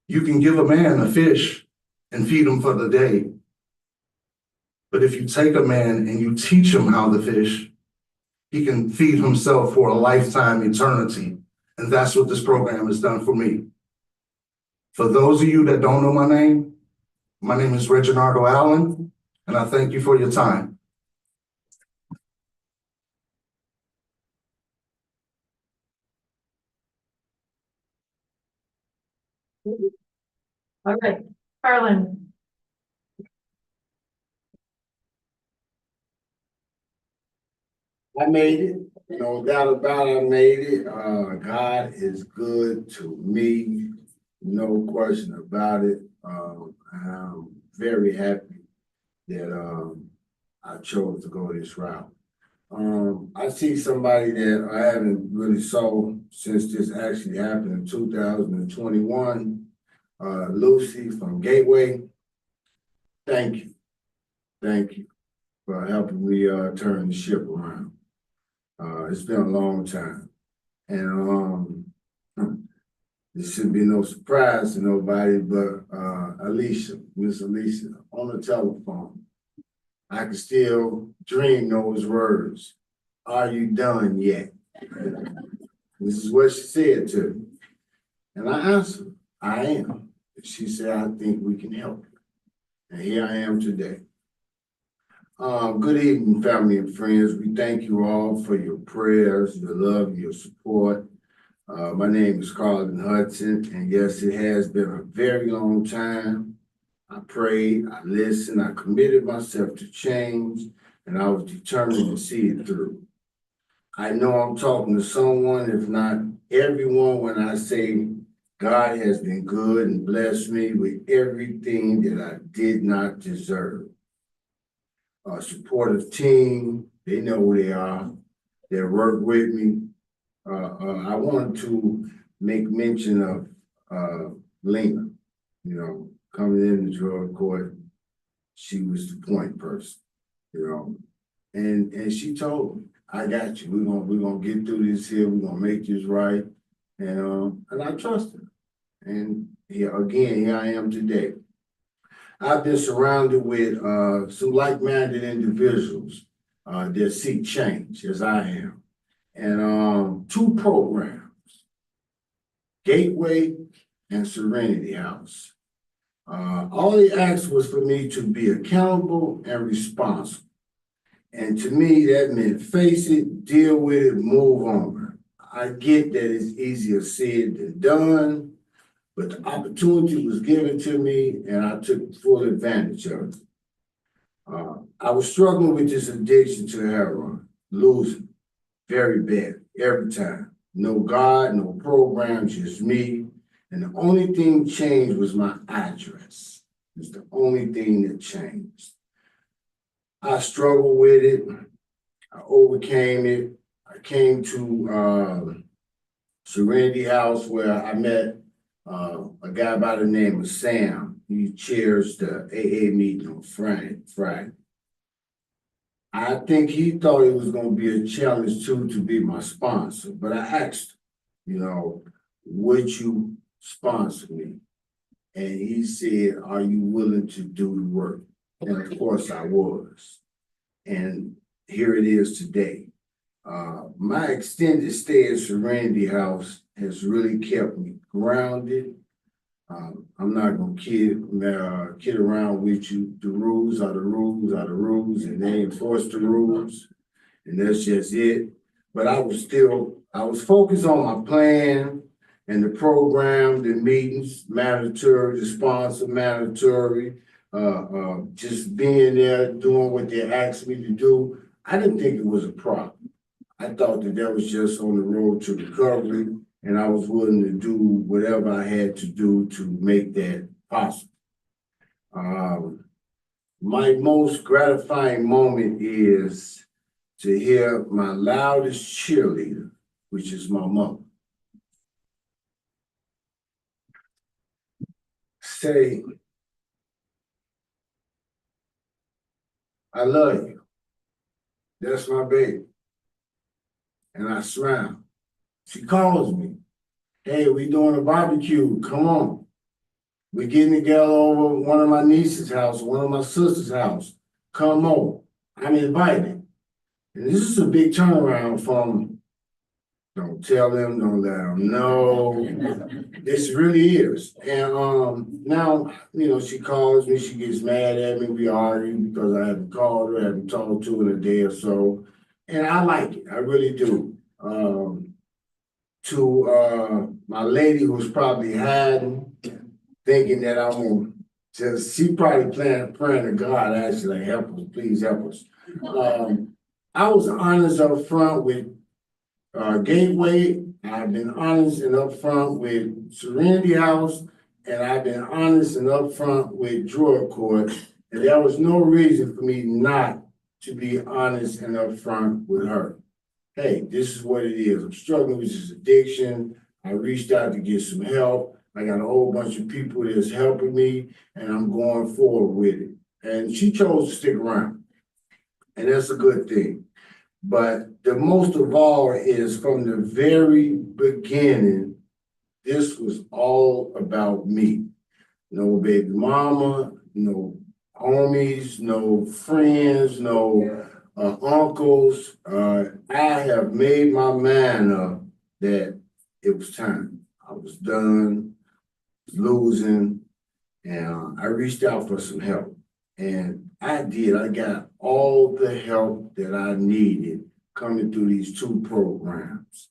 [SPEAKER 8] You can give a man a fish and feed him for the day. But if you take a man and you teach him how to fish, he can feed himself for a lifetime, eternity. And that's what this program has done for me. For those of you that don't know my name is Reginaldo Allen, and I thank you for your time.
[SPEAKER 5] All right, Harlan.
[SPEAKER 9] I made it, no doubt about it, I made it. God is good to me, no question about it. I'm very happy that, I chose to go this route. I see somebody that I haven't really saw since this actually happened in 2021. Lucy from Gateway. Thank you. Thank you for helping me, turn the ship around. It's been a long time. And, this should be no surprise to nobody, but, Alicia, Miss Alicia, on the telephone. I can still dream those words. Are you done yet? This is what she said to me. And I answered, I am. She said, I think we can help you. And here I am today. Good evening, family and friends. We thank you all for your prayers, your love, your support. My name is Carlton Hudson, and yes, it has been a very long time. I prayed, I listened, I committed myself to change, and I was determined to see it through. I know I'm talking to someone, if not everyone, when I say God has been good and blessed me with everything that I did not deserve. A supportive team, they know who they are, they work with me. I want to make mention of Lena, you know, coming in the drug court, she was the point person, you know, and she told me, I got you. We're gonna get through this here. We're gonna make this right, and I trust her. And here again, here I am today. I've been surrounded with some like-minded individuals that seek change, as I am, and two programs, Gateway and Serenity House. All they asked was for me to be accountable and responsible. And to me, that meant face it, deal with it, move on. I get that it's easier said than done, but the opportunity was given to me and I took full advantage of it. I was struggling with this addiction to heroin, losing very bad every time. No God, no program, just me. And the only thing changed was my address. It's the only thing that changed. I struggled with it. I overcame it. I came to Serenity House where I met a guy by the name of Sam. He chairs the AA meeting on Friday. I think he thought it was going to be a challenge too to be my sponsor, but I asked him, you know, would you sponsor me? And he said, are you willing to do the work? And of course I was. And here it is today. My extended stay at Serenity House has really kept me grounded. I'm not gonna kid around with you. The rules are the rules are the rules, and they enforce the rules, and that's just it. But I was focused on my plan and the program, the meetings, mandatory, the sponsor, mandatory, just being there, doing what they asked me to do. I didn't think it was a problem. I thought that was just on the road to recovery, and I was willing to do whatever I had to do to make that possible. My most gratifying moment is to hear my loudest cheerleader, which is my mother, say, I love you. That's my baby. And I smile. She calls me. Hey, we doing a barbecue. Come on. We're getting together over one of my niece's house, one of my sister's house. Come on. I'm invited. And this is a big turnaround from don't tell them, don't let them know. This really is. And now, you know, she calls me, she gets mad at me, we argue because I haven't called her, I haven't talked to her in a day or so. And I like it, I really do. To my lady who's probably hiding, thinking that I'm gonna just, she probably praying to God, actually, like, help us, please help us. I was honest up front with Gateway. I've been honest and upfront with Serenity House, and I've been honest and upfront with Drug Court. And there was no reason for me not to be honest and upfront with her. Hey, this is what it is. I'm struggling with this addiction. I reached out to get some help. I got a whole bunch of people that's helping me, and I'm going forward with it. And she chose to stick around, and that's a good thing. But the most of all is from the very beginning, this was all about me. No baby mama, no homies, no friends, no uncles. I have made my mind up that it was time. I was done losing, and I reached out for some help. And I did. I got all the help that I needed coming through these 2 programs.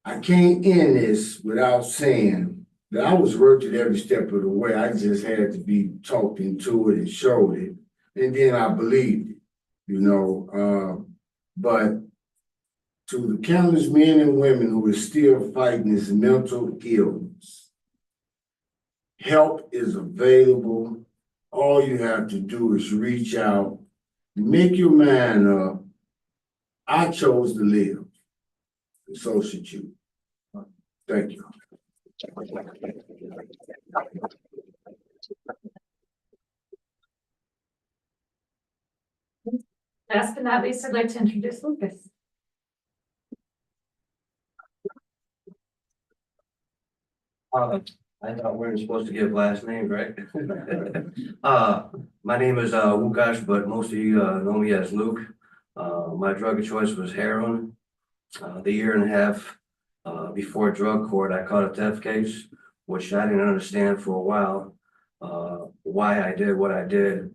[SPEAKER 9] I can't end this without saying that I was worked at every step of the way. I just had to be talked into it and showed it. And then I believed it, you know. But to the countless men and women who are still fighting this mental illness, help is available. All you have to do is reach out, make your mind up. I chose to live, and so should you. Thank you.
[SPEAKER 5] Last but not least, I'd like to introduce Lucas.
[SPEAKER 10] I thought we were supposed to give last names, right? My name is Łukasz, but most of you know me as Luke. My drug of choice was heroin. The year and a half before drug court, I caught a theft case, which I didn't understand for a while, why I did what I did.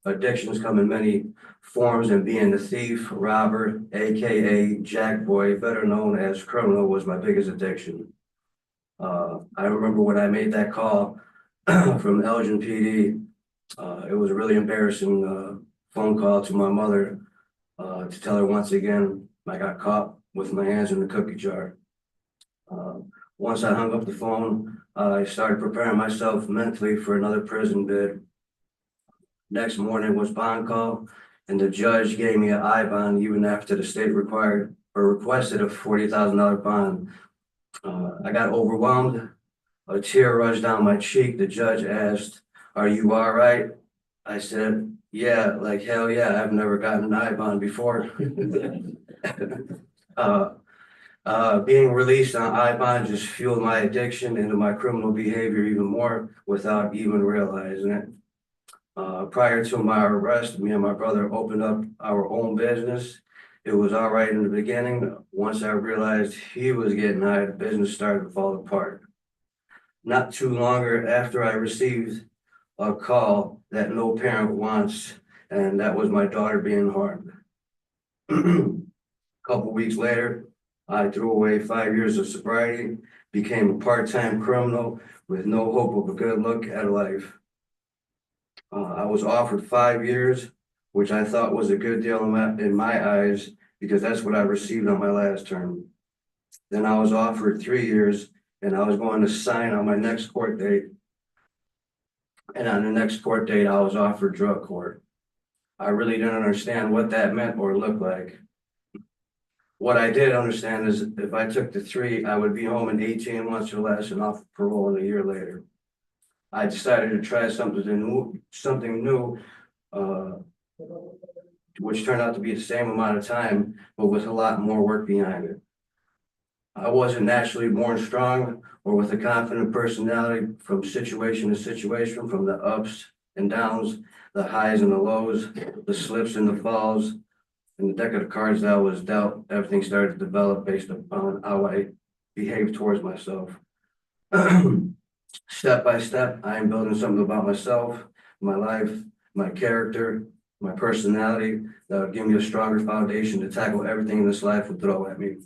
[SPEAKER 10] Addictions come in many forms, and being the thief, robber, AKA Jack Boy, better known as criminal, was my biggest addiction. I remember when I made that call from Elgin PD, it was a really embarrassing phone call to my mother to tell her once again I got caught with my hands in the cookie jar. Once I hung up the phone, I started preparing myself mentally for another prison bid. Next morning was bond call, and the judge gave me an I bond even after the state required or requested a $40,000 bond. I got overwhelmed. A tear rushed down my cheek. The judge asked, "Are you all right?" I said, "Yeah, like hell yeah, I've never gotten an I bond before." Being released on I bond just fueled my addiction into my criminal behavior even more without even realizing it. Prior to my arrest, me and my brother opened up our own business. It was all right in the beginning. Once I realized he was getting high, the business started to fall apart. Not too longer after, I received a call that no parent wants, and that was my daughter being harmed. A couple weeks later, I threw away 5 years of sobriety, became a part-time criminal with no hope of a good look at life. I was offered 5 years, which I thought was a good deal in my eyes, because that's what I received on my last term. Then I was offered 3 years, and I was going to sign on my next court date. And on the next court date, I was offered drug court. I really didn't understand what that meant or looked like. What I did understand is if I took the 3, I would be home in 18 months or less and off parole a year later. I decided to try something new, which turned out to be the same amount of time, but with a lot more work behind it. I wasn't naturally born strong or with a confident personality. From situation to situation, from the ups and downs, the highs and the lows, the slips and the falls, and the deck of the cards that I was dealt, everything started to develop based upon how I behaved towards myself. Step by step, I am building something about myself, my life, my character, my personality that will give me a stronger foundation to tackle everything in this life will throw at me.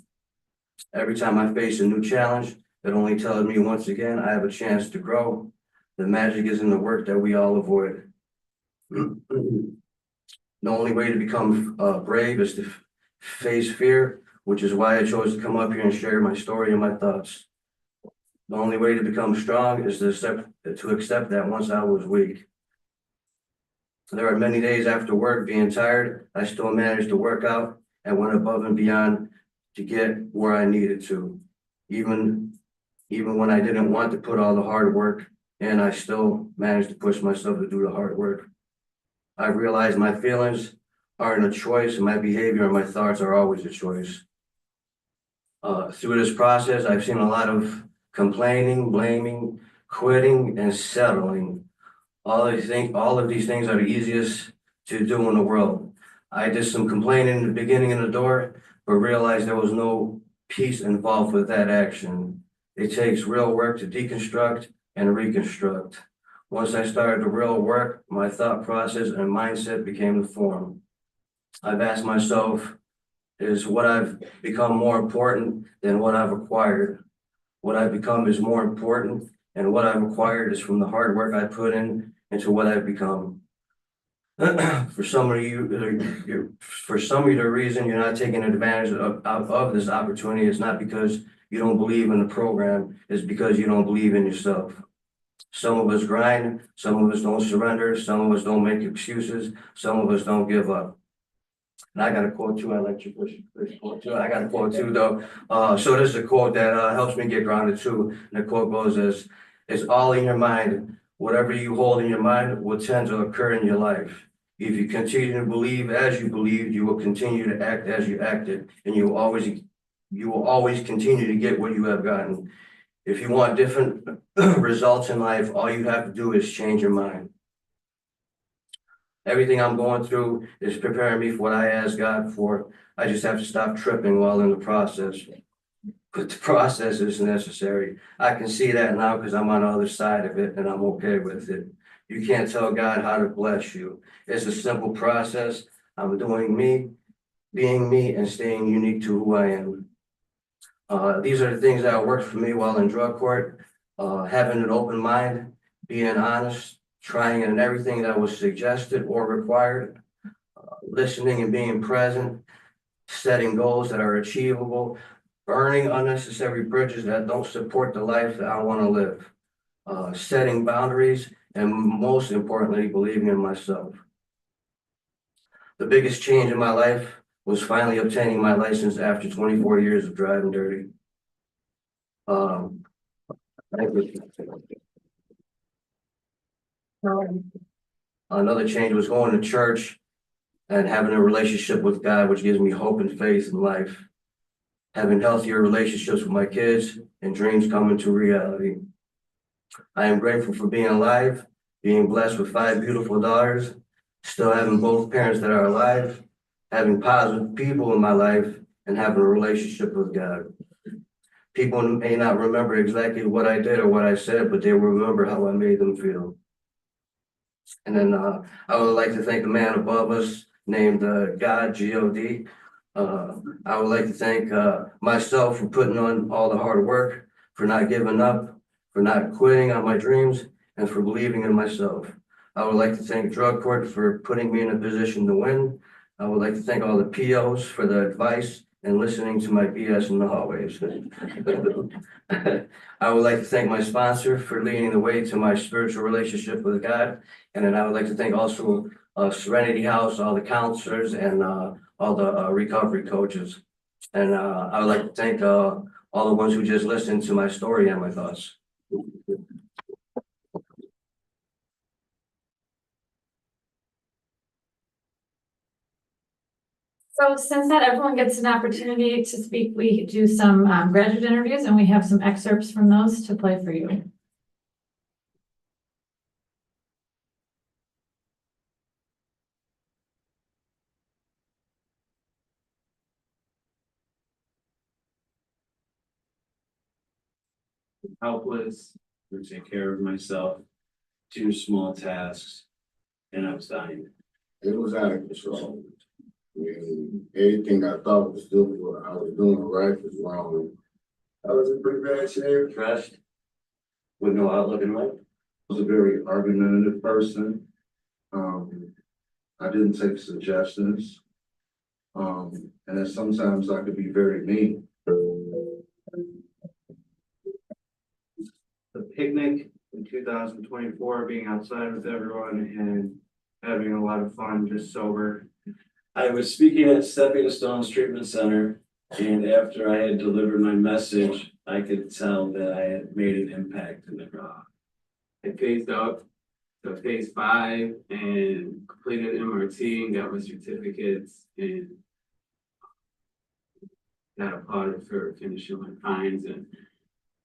[SPEAKER 10] Every time I face a new challenge, it only tells me once again I have a chance to grow. The magic is in the work that we all avoid. The only way to become brave is to face fear, which is why I chose to come up here and share my story and my thoughts. The only way to become strong is to accept that once I was weak. There are many days after work being tired, I still managed to work out and went above and beyond to get where I needed to. Even when I didn't want to put all the hard work in, I still managed to push myself to do the hard work. I realized my feelings aren't a choice, and my behavior and my thoughts are always a choice. Through this process, I've seen a lot of complaining, blaming, quitting, and settling. All of these things are the easiest to do in the world. I did some complaining in the beginning of the door, but realized there was no peace involved with that action. It takes real work to deconstruct and reconstruct. Once I started the real work, my thought process and mindset became the form. I've asked myself, is what I've become more important than what I've acquired? What I've become is more important, and what I've acquired is from the hard work I put in into what I've become. For some of you, the reason you're not taking advantage of this opportunity is not because you don't believe in the program, it's because you don't believe in yourself. Some of us grind, some of us don't surrender, some of us don't make excuses, some of us don't give up. And I got a quote too. I like your first quote too. I got a quote too, though. So this is a quote that helps me get grounded too. And the quote goes as, "It's all in your mind. Whatever you hold in your mind will tend to occur in your life. If you continue to believe as you believed, you will continue to act as you acted, and you will always continue to get what you have gotten. If you want different results in life, all you have to do is change your mind." Everything I'm going through is preparing me for what I ask God for. I just have to stop tripping while in the process. But the process is necessary. I can see that now because I'm on the other side of it and I'm okay with it. You can't tell God how to bless you. It's a simple process. I'm doing me, being me, and staying unique to who I am. These are the things that worked for me while in drug court. Having an open mind, being honest, trying in everything that was suggested or required, listening and being present, setting goals that are achievable, burning unnecessary bridges that don't support the life that I want to live, setting boundaries, and most importantly, believing in myself. The biggest change in my life was finally obtaining my license after 24 years of driving dirty. Another change was going to church and having a relationship with God, which gives me hope and faith in life. Having healthier relationships with my kids and dreams coming to reality. I am grateful for being alive, being blessed with 5 beautiful daughters, still having both parents that are alive, having positive people in my life, and having a relationship with God. People may not remember exactly what I did or what I said, but they will remember how I made them feel. And then I would like to thank the man above us named God, G-O-D. I would like to thank myself for putting on all the hard work, for not giving up, for not quitting on my dreams, and for believing in myself. I would like to thank drug court for putting me in a position to win. I would like to thank all the POs for the advice and listening to my BS in the hallways. I would like to thank my sponsor for leading the way to my spiritual relationship with God. And then I would like to thank also Serenity House, all the counselors, and all the recovery coaches. And I would like to thank all the ones who just listened to my story and my thoughts.
[SPEAKER 5] So since that everyone gets an opportunity to speak, we do some graduate interviews and we have some excerpts from those to play for you.
[SPEAKER 11] Helpless, to take care of myself, 2 small tasks, and I was dying.
[SPEAKER 9] It was out of control. And everything I thought was doing what I was doing right was wrong. I was in pretty bad shape.
[SPEAKER 10] Trust with no outlook in life.
[SPEAKER 9] I was a very argumentative person.
[SPEAKER 8] I didn't take suggestions. And then sometimes I could be very mean.
[SPEAKER 11] The picnic in 2024, being outside with everyone and having a lot of fun, just sober. I was speaking at Stepping Stones Treatment Center, and after I had delivered my message, I could tell that I had made an impact in the crowd. I phased out to phase 5 and completed MRT and got my certificates and got applauded for finishing my fines and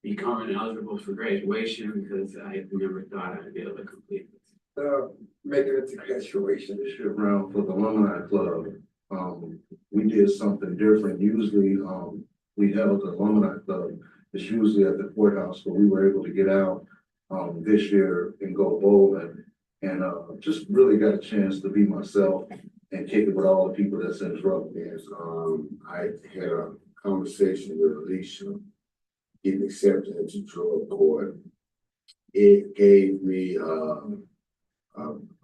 [SPEAKER 11] becoming eligible for graduation because I had never thought I'd be able to complete this.
[SPEAKER 9] Making it to graduation.
[SPEAKER 8] This year around for the alumni club, we did something different. Usually, we held the alumni club. It's usually at the courthouse, but we were able to get out this year and go bowling, and just really got a chance to be myself and kick it with all the people that's in drug.
[SPEAKER 9] Yes, I had a conversation with Alicia, getting accepted into drug court. It gave me a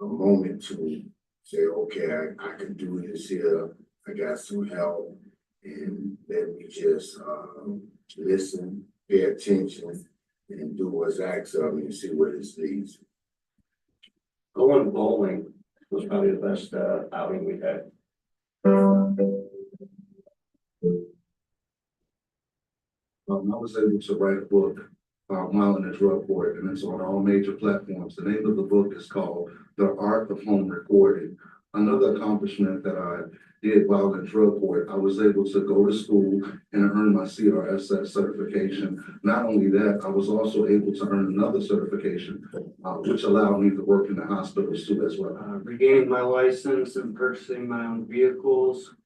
[SPEAKER 9] moment to say, okay, I can do this here. I got some help, and let me just listen, pay attention, and do what's asked of me and see where this leads.
[SPEAKER 10] Going bowling was probably the best outing we've had.
[SPEAKER 8] I was able to write a book, while in the drug court, and it's on all major platforms. The name of the book is called The Art of Home Recording. Another accomplishment that I did while in drug court, I was able to go to school and earn my CRSS certification. Not only that, I was also able to earn another certification, which allowed me to work in the hospitals too as well.
[SPEAKER 11] Regaining my license and purchasing my own vehicles,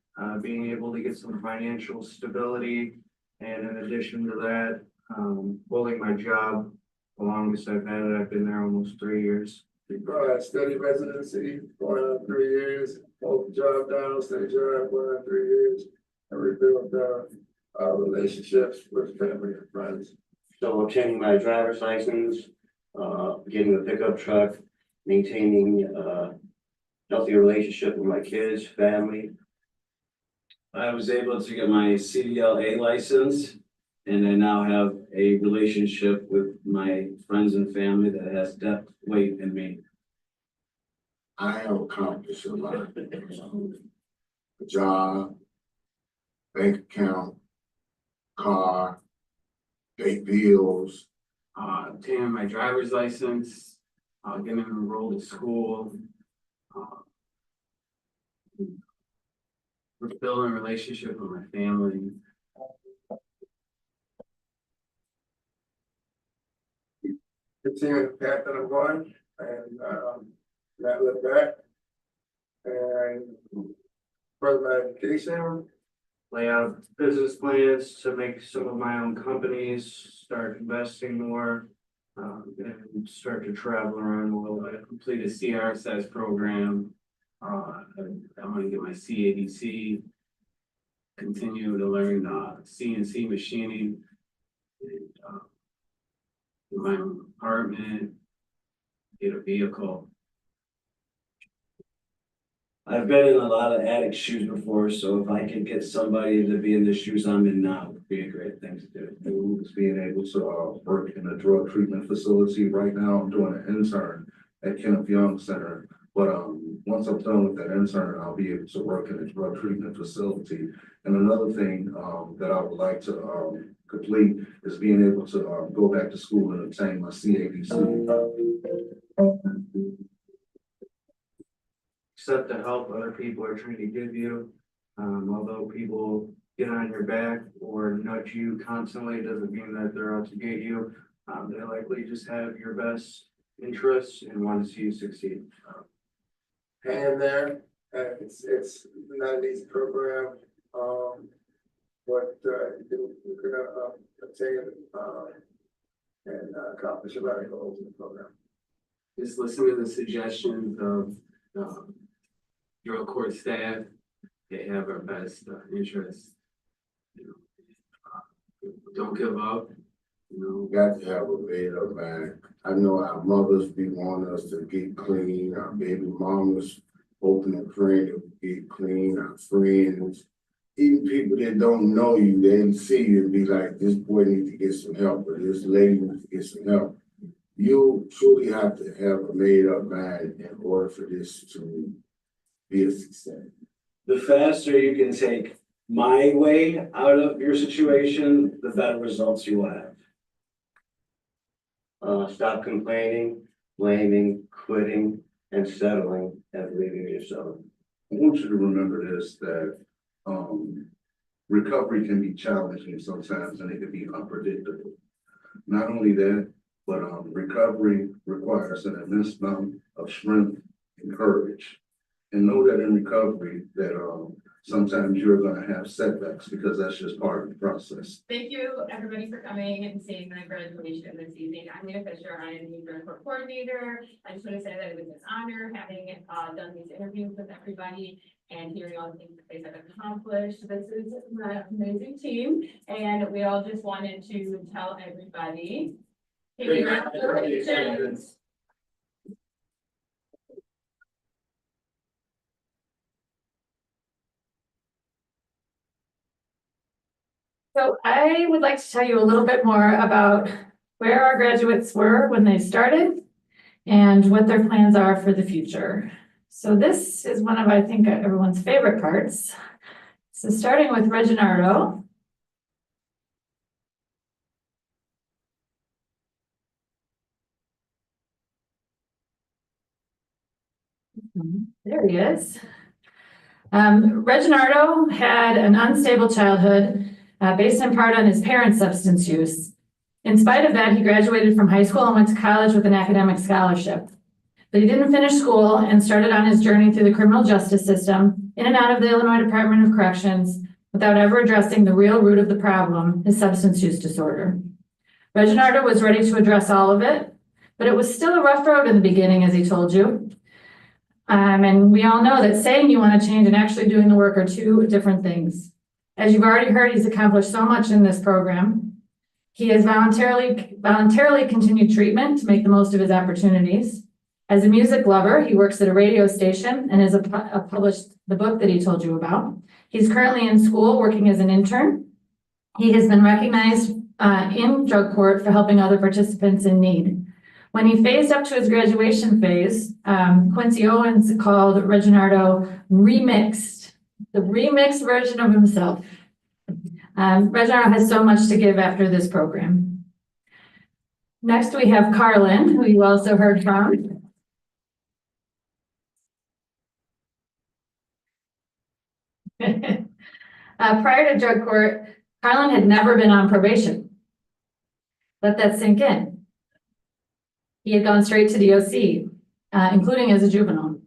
[SPEAKER 11] being able to get some financial stability. And in addition to that, holding my job the longest I've had it. I've been there almost 3 years.
[SPEAKER 9] Study residency, going on 3 years, hold the job down, stay job, going on 3 years, and rebuild relationships with family and friends.
[SPEAKER 10] So obtaining my driver's license, getting a pickup truck, maintaining a healthy relationship with my kids, family.
[SPEAKER 11] I was able to get my CDLA license, and I now have a relationship with my friends and family that has depth, weight, and me.
[SPEAKER 9] I have accomplished a lot. A job, bank account, car, pay bills.
[SPEAKER 11] Obtaining my driver's license, getting enrolled in school, building a relationship with my family.
[SPEAKER 9] Continue the path that I'm going and not look back. And further my education.
[SPEAKER 11] Lay out business plans to make some of my own companies, start investing more, and start to travel around a little bit. Complete a CRSS program. I'm gonna get my CADC. Continue to learn CNC machining. And, get my own apartment. Get a vehicle.
[SPEAKER 10] I've been in a lot of addict shoes before, so if I could get somebody to be in the shoes I'm in now, would be a great thing to do.
[SPEAKER 8] Is being able to work in a drug treatment facility. Right now, I'm doing an intern at Kenneth Young Center. But once I'm done with that intern, I'll be able to work in a drug treatment facility. And another thing that I would like to complete is being able to go back to school and obtain my CADC.
[SPEAKER 11] Accept the help other people are trying to give you. Although people get on your back or nudge you constantly, doesn't mean that they're out to get you. They likely just have your best interests and want to see you succeed.
[SPEAKER 9] Hang in there. It's not an easy program. But you can obtain and accomplish a lot of goals in the program.
[SPEAKER 11] Just listen to the suggestions of drug court staff. They have our best interests. Don't give up.
[SPEAKER 9] We got to have a made-up mind. I know our mothers be wanting us to get clean, our baby mamas hoping and praying that we get clean, our friends, even people that don't know you, they see you and be like, this boy needs to get some help, or this lady needs to get some help. You truly have to have a made up mind in order for this to be a success.
[SPEAKER 11] The faster you can take my way out of your situation, the better results you will have.
[SPEAKER 10] Stop complaining, blaming, quitting, and settling, and believing in yourself.
[SPEAKER 8] I want you to remember this, that recovery can be challenging sometimes and it can be unpredictable. Not only that, but recovery requires an immense amount of strength and courage. And know that in recovery that sometimes you're gonna have setbacks because that's just part of the process.
[SPEAKER 12] Thank you, everybody, for coming and seeing my graduation this evening. I'm Nina Fisher. I am the drug court coordinator. I just want to say that it was an honor having done these interviews with everybody and hearing all the things that they have accomplished. This is my amazing team, and we all just wanted to tell everybody, congratulations.
[SPEAKER 5] So I would like to tell you a little bit more about where our graduates were when they started and what their plans are for the future. So this is one of, I think, everyone's favorite parts. So starting with Reginardo. There he is. Reginardo had an unstable childhood based in part on his parents' substance use. In spite of that, he graduated from high school and went to college with an academic scholarship. But he didn't finish school and started on his journey through the criminal justice system, in and out of the Illinois Department of Corrections, without ever addressing the real root of the problem, his substance use disorder. Reginardo was ready to address all of it, but it was still a rough road in the beginning, as he told you. And we all know that saying you want to change and actually doing the work are two different things. As you've already heard, he's accomplished so much in this program. He has voluntarily continued treatment to make the most of his opportunities. As a music lover, he works at a radio station and has published the book that he told you about. He's currently in school working as an intern. He has been recognized in drug court for helping other participants in need. When he phased up to his graduation phase, Quincy Owens called Reginardo remixed, the remixed version of himself. Reginardo has so much to give after this program. Next, we have Carlin, who you also heard from. Prior to drug court, Carlin had never been on probation. Let that sink in. He had gone straight to the OC, including as a juvenile.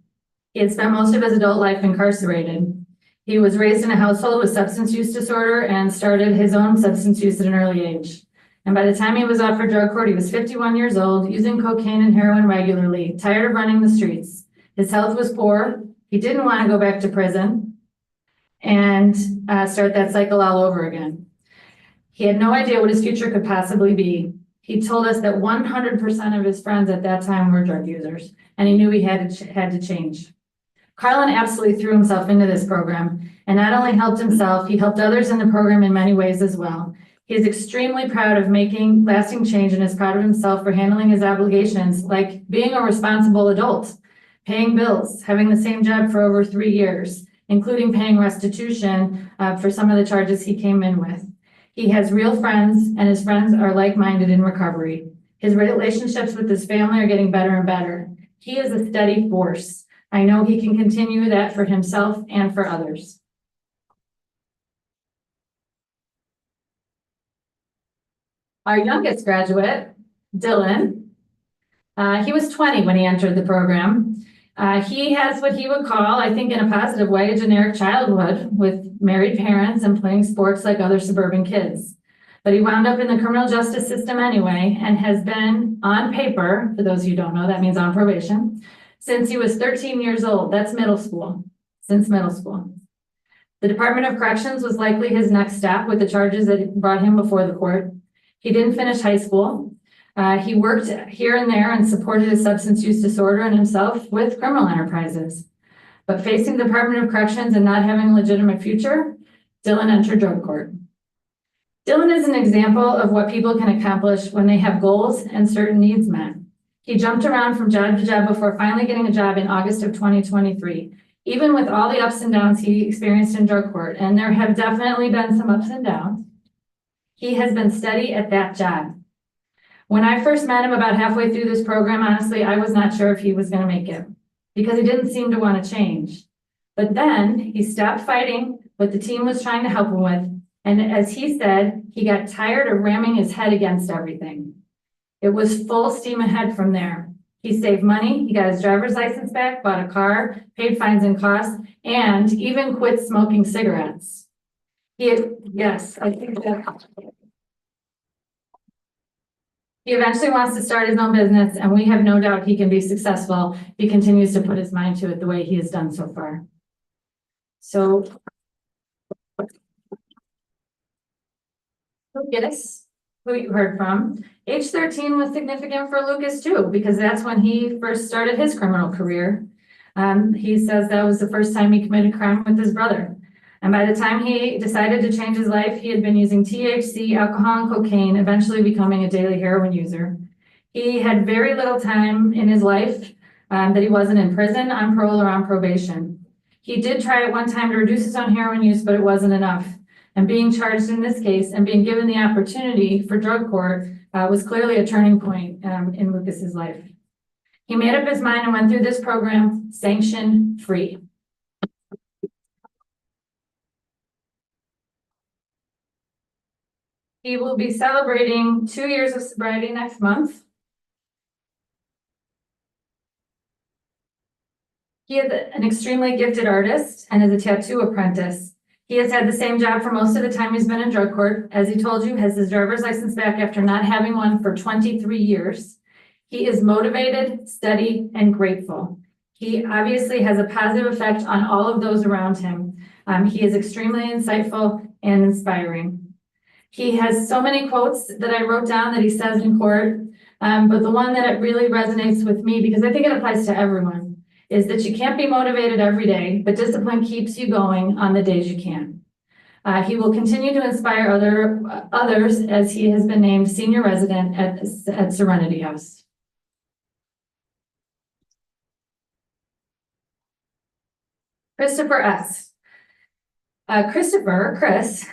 [SPEAKER 5] He had spent most of his adult life incarcerated. He was raised in a household with substance use disorder and started his own substance use at an early age. And by the time he was out for drug court, he was 51 years old, using cocaine and heroin regularly, tired of running the streets. His health was poor. He didn't want to go back to prison and start that cycle all over again. He had no idea what his future could possibly be. He told us that 100% of his friends at that time were drug users, and he knew he had to change. Carlin absolutely threw himself into this program, and not only helped himself, he helped others in the program in many ways as well. He is extremely proud of making lasting change and is proud of himself for handling his obligations, like being a responsible adult, paying bills, having the same job for over 3 years, including paying restitution for some of the charges he came in with. He has real friends, and his friends are like-minded in recovery. His relationships with his family are getting better and better. He is a steady force. I know he can continue that for himself and for others. Our youngest graduate, Dylan, he was 20 when he entered the program. He has what he would call, I think in a positive way, a generic childhood with married parents and playing sports like other suburban kids. But he wound up in the criminal justice system anyway and has been on paper, for those of you who don't know, that means on probation, since he was 13 years old. That's middle school, since middle school. The Department of Corrections was likely his next step with the charges that brought him before the court. He didn't finish high school. He worked here and there and supported his substance use disorder and himself with criminal enterprises. But facing the Department of Corrections and not having a legitimate future, Dylan entered drug court. Dylan is an example of what people can accomplish when they have goals and certain needs met. He jumped around from job to job before finally getting a job in August of 2023, even with all the ups and downs he experienced in drug court, and there have definitely been some ups and downs. He has been steady at that job. When I first met him about halfway through this program, honestly, I was not sure if he was going to make it because he didn't seem to want to change. But then he stopped fighting what the team was trying to help him with. And as he said, he got tired of ramming his head against everything. It was full steam ahead from there. He saved money, he got his driver's license back, bought a car, paid fines and costs, and even quit smoking cigarettes. Yes, I think that. He eventually wants to start his own business, and we have no doubt he can be successful if he continues to put his mind to it the way he has done so far. So, Lucas, who you heard from, age 13 was significant for Lucas too, because that's when he first started his criminal career. He says that was the first time he committed crime with his brother. And by the time he decided to change his life, he had been using THC, alcohol, and cocaine, eventually becoming a daily heroin user. He had very little time in his life that he wasn't in prison, on parole, or on probation. He did try at one time to reduce his own heroin use, but it wasn't enough. And being charged in this case and being given the opportunity for drug court was clearly a turning point in Lucas's life. He made up his mind and went through this program sanction-free. He will be celebrating 2 years of sobriety next month. He is an extremely gifted artist and is a tattoo apprentice. He has had the same job for most of the time he's been in drug court. As he told you, has his driver's license back after not having one for 23 years. He is motivated, steady, and grateful. He obviously has a positive effect on all of those around him. He is extremely insightful and inspiring. He has so many quotes that I wrote down that he says in court, but the one that really resonates with me, because I think it applies to everyone, is that you can't be motivated every day, but discipline keeps you going on the days you can. He will continue to inspire others as he has been named senior resident at Serenity House. Christopher S. Chris,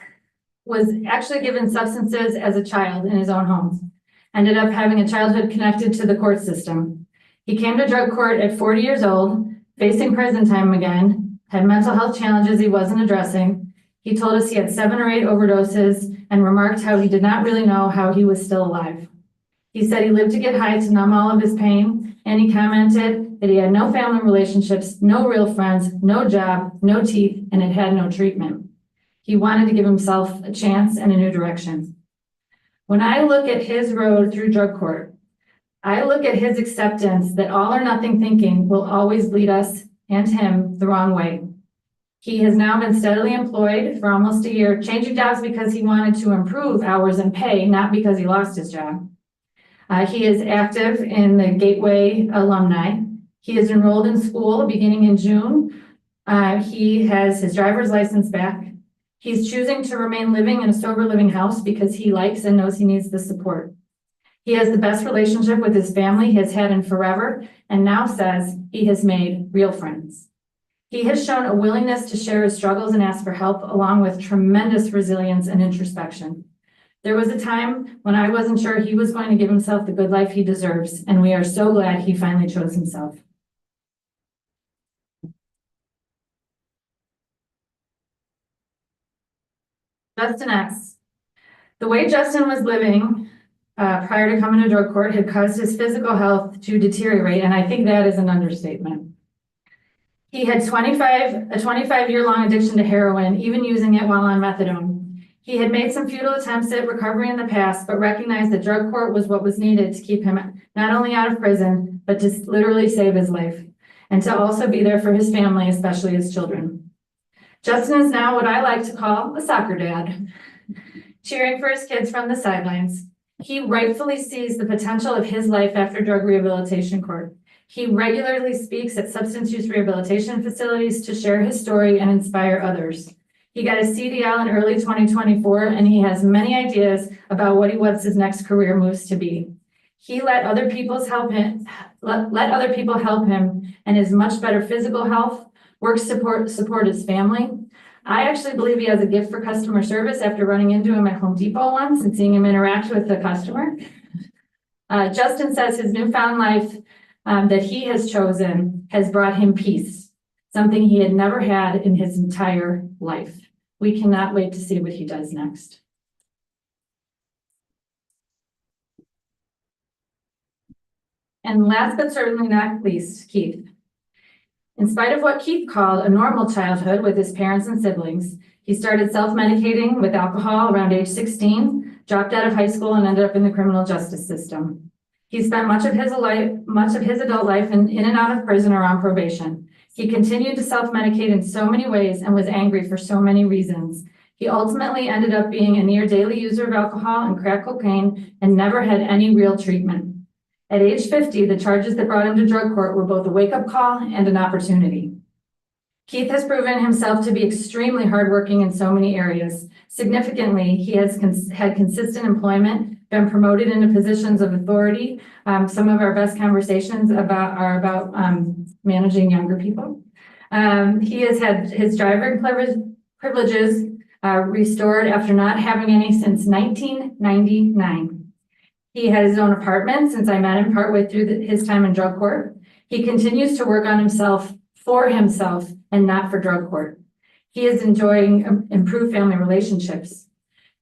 [SPEAKER 5] was actually given substances as a child in his own home. Ended up having a childhood connected to the court system. He came to drug court at 40 years old, facing prison time again, had mental health challenges he wasn't addressing. He told us he had 7 or 8 overdoses and remarked how he did not really know how he was still alive. He said he lived to get high to numb all of his pain, and he commented that he had no family relationships, no real friends, no job, no teeth, and had had no treatment. He wanted to give himself a chance and a new direction. When I look at his road through drug court, I look at his acceptance that all or nothing thinking will always lead us and him the wrong way. He has now been steadily employed for almost a year, changing jobs because he wanted to improve hours and pay, not because he lost his job. He is active in the Gateway alumni. He is enrolled in school beginning in June. He has his driver's license back. He's choosing to remain living in a sober living house because he likes and knows he needs the support. He has the best relationship with his family he has had in forever, and now says he has made real friends. He has shown a willingness to share his struggles and ask for help, along with tremendous resilience and introspection. There was a time when I wasn't sure he was going to give himself the good life he deserves, and we are so glad he finally chose himself. Justin S. The way Justin was living prior to coming to drug court had caused his physical health to deteriorate, and I think that is an understatement. He had a 25-year-long addiction to heroin, even using it while on methadone. He had made some futile attempts at recovery in the past, but recognized that drug court was what was needed to keep him not only out of prison, but to literally save his life, and to also be there for his family, especially his children. Justin is now what I like to call a soccer dad, cheering for his kids from the sidelines. He rightfully sees the potential of his life after drug rehabilitation court. He regularly speaks at substance use rehabilitation facilities to share his story and inspire others. He got his CDL in early 2024, and he has many ideas about what he wants his next career moves to be. He let other people help him, and his much better physical health, work support his family. I actually believe he has a gift for customer service after running into him at Home Depot once and seeing him interact with the customer. Justin says his newfound life that he has chosen has brought him peace, something he had never had in his entire life. We cannot wait to see what he does next. And last but certainly not least, Keith. In spite of what Keith called a normal childhood with his parents and siblings, he started self-medicating with alcohol around age 16, dropped out of high school, and ended up in the criminal justice system. He spent much of his adult life in and out of prison or on probation. He continued to self-medicate in so many ways and was angry for so many reasons. He ultimately ended up being a near daily user of alcohol and crack cocaine and never had any real treatment. At age 50, the charges that brought him to drug court were both a wake-up call and an opportunity. Keith has proven himself to be extremely hardworking in so many areas. Significantly, he has had consistent employment, been promoted into positions of authority. Some of our best conversations are about managing younger people. He has had his driving privileges restored after not having any since 1999. He had his own apartment since I met him partway through his time in drug court. He continues to work on himself for himself and not for drug court. He is enjoying improved family relationships.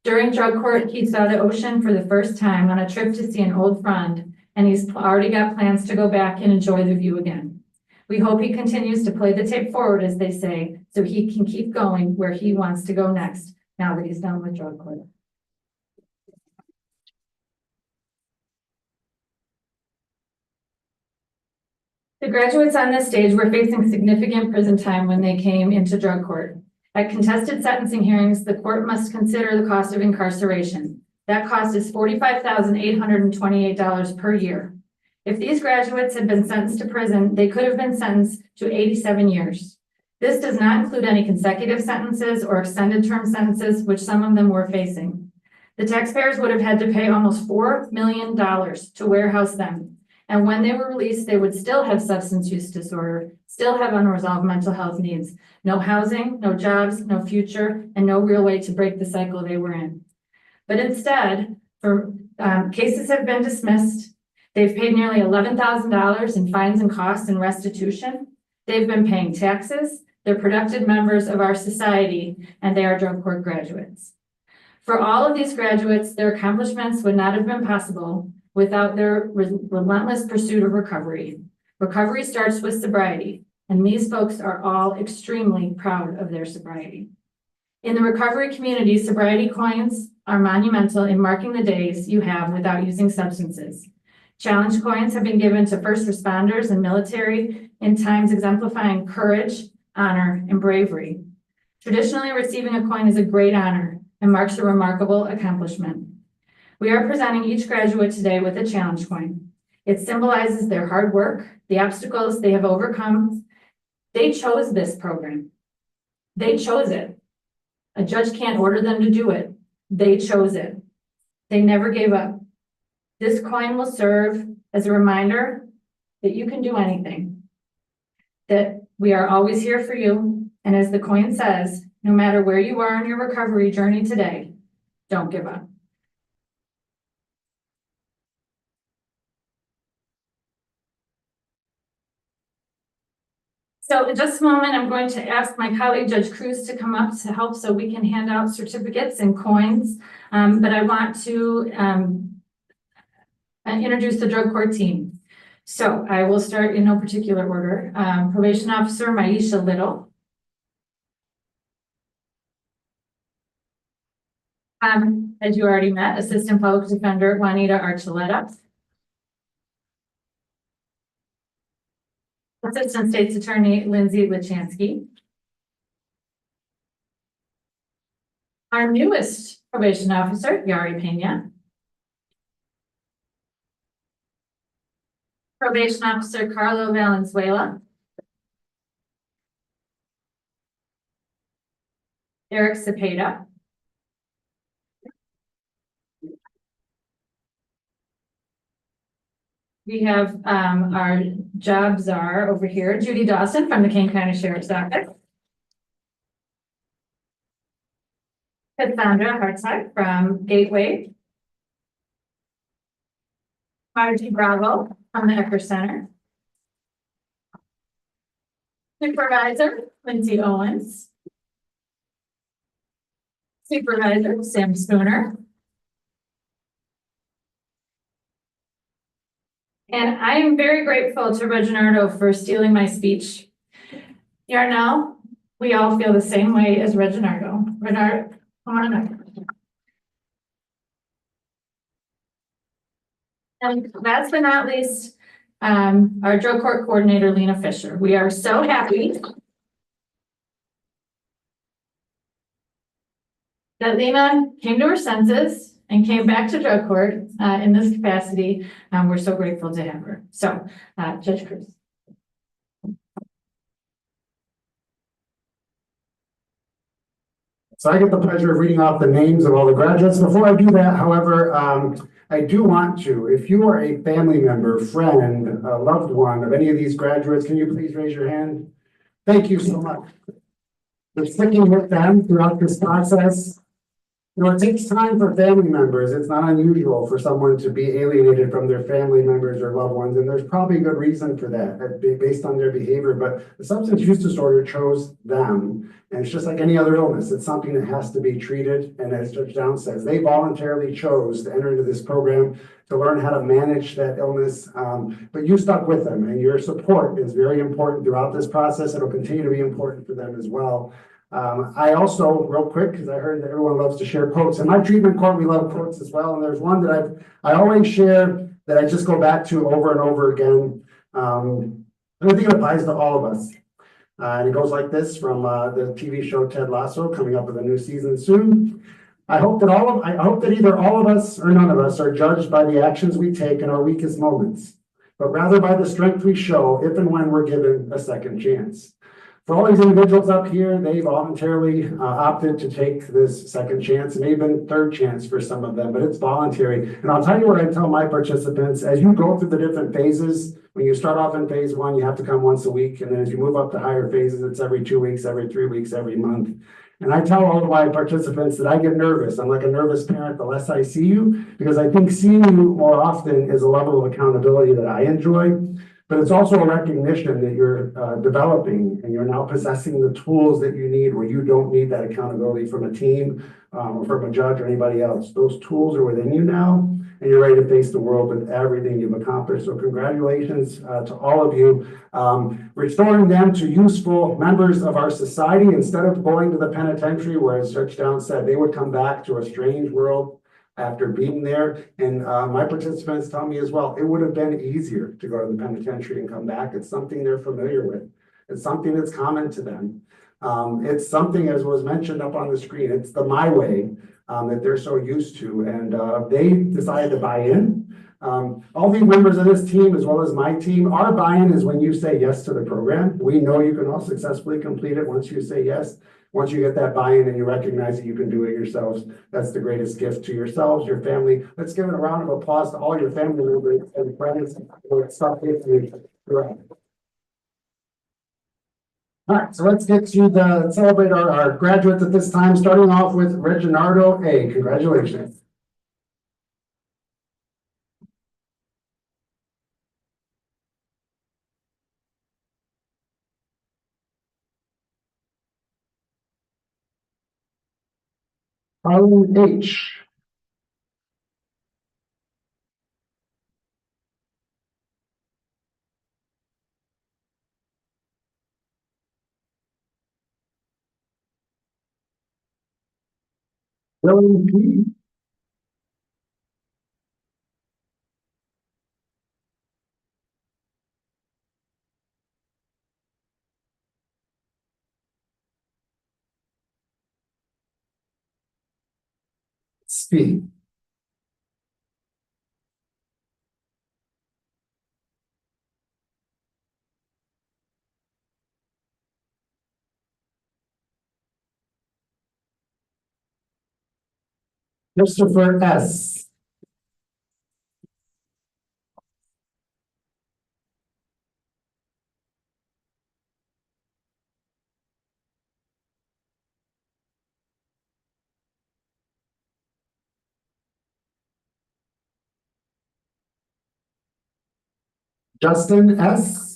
[SPEAKER 5] During drug court, he saw the ocean for the first time on a trip to see an old friend, and he's already got plans to go back and enjoy the view again. We hope he continues to play the tape forward, as they say, so he can keep going where he wants to go next, now that he's done with drug court. The graduates on this stage were facing significant prison time when they came into drug court. At contested sentencing hearings, the court must consider the cost of incarceration. That cost is $45,828 per year. If these graduates had been sentenced to prison, they could have been sentenced to 87 years. This does not include any consecutive sentences or extended term sentences, which some of them were facing. The taxpayers would have had to pay almost $4 million to warehouse them. And when they were released, they would still have substance use disorder, still have unresolved mental health needs, no housing, no jobs, no future, and no real way to break the cycle they were in. But instead, cases have been dismissed. They've paid nearly $11,000 in fines and costs and restitution. They've been paying taxes. They're productive members of our society, and they are drug court graduates. For all of these graduates, their accomplishments would not have been possible without their relentless pursuit of recovery. Recovery starts with sobriety, and these folks are all extremely proud of their sobriety. In the recovery community, sobriety coins are monumental in marking the days you have without using substances. Challenge coins have been given to first responders and military in times exemplifying courage, honor, and bravery. Traditionally, receiving a coin is a great honor and marks a remarkable accomplishment. We are presenting each graduate today with a challenge coin. It symbolizes their hard work, the obstacles they have overcome. They chose this program. They chose it. A judge can't order them to do it. They chose it. They never gave up. This coin will serve as a reminder that you can do anything, that we are always here for you. And as the coin says, no matter where you are in your recovery journey today, don't give up. So in just a moment, I'm going to ask my colleague, Judge Cruz, to come up to help so we can hand out certificates and coins. But I want to introduce the drug court team. So I will start in no particular order. Probation Officer Maisha Little. As you already met, Assistant Public Defender Juanita Archuleta. Assistant State's Attorney Lindsay Lachansky. Our newest probation officer, Yari Pena. Probation Officer Carlo Valenzuela. Eric Cepeda. We have our job czar over here, Judy Dawson from the Kane County Sheriff's Office. Cassandra Hartsock from Gateway. Margie Bravo from the Ecker Center. Supervisor Lindsay Owens. Supervisor Sam Spooner. And I am very grateful to Reginardo for stealing my speech. Yarnell, we all feel the same way as Reginardo. Reginardo, come on up. And last but not least, our drug court coordinator, Lena Fisher. We are so happy that Lena came to her senses and came back to drug court in this capacity. We're so grateful to have her. So, Judge Cruz.
[SPEAKER 1] So I get the pleasure of reading off the names of all the graduates. Before I do that, however, I do want to, if you are a family member, friend, a loved one of any of these graduates, can you please raise your hand? Thank you so much for sticking with them throughout this process. You know, it takes time for family members. It's not unusual for someone to be alienated from their family members or loved ones, and there's probably a good reason for that, based on their behavior. But the substance use disorder chose them, and it's just like any other illness. It's something that has to be treated, and as Judge Downs says, they voluntarily chose to enter into this program to learn how to manage that illness, but you stuck with them, and your support is very important throughout this process. It'll continue to be important for them as well. I also, real quick, because I heard that everyone loves to share quotes. In my treatment court, we love quotes as well. And there's one that I always share that I just go back to over and over again. And I think it applies to all of us. And it goes like this from the TV show Ted Lasso, coming up with a new season soon. I hope that either all of us or none of us are judged by the actions we take in our weakest moments, but rather by the strength we show if and when we're given a second chance. For all these individuals up here, they voluntarily opted to take this second chance, and even third chance for some of them, but it's voluntary. And I'll tell you what I tell my participants: as you go through the different phases, when you start off in phase one, you have to come once a week. And then as you move up to higher phases, it's every 2 weeks, every 3 weeks, every month. And I tell all of my participants that I get nervous. I'm like a nervous parent the less I see you, because I think seeing you more often is a level of accountability that I enjoy. But it's also a recognition that you're developing, and you're now possessing the tools that you need where you don't need that accountability from a team or from a judge or anybody else. Those tools are within you now, and you're ready to face the world with everything you've accomplished. So congratulations to all of you. Restoring them to useful members of our society instead of going to the penitentiary, where, as Judge Downs said, they would come back to a strange world after being there. And my participants tell me as well, it would have been easier to go to the penitentiary and come back. It's something they're familiar with. It's something that's common to them. It's something, as was mentioned up on the screen, it's the my way that they're so used to. And they decided to buy in. All the members of this team, as well as my team, our buy-in is when you say yes to the program. We know you can all successfully complete it once you say yes. Once you get that buy-in and you recognize that you can do it yourselves, that's the greatest gift to yourselves, your family. Let's give it a round of applause to all your family members and friends for stuff with you. All right, so let's get to celebrate our graduates at this time, starting off with Reginardo A. Congratulations. Harlan H. Dylan P. Speed. Christopher S. Justin S.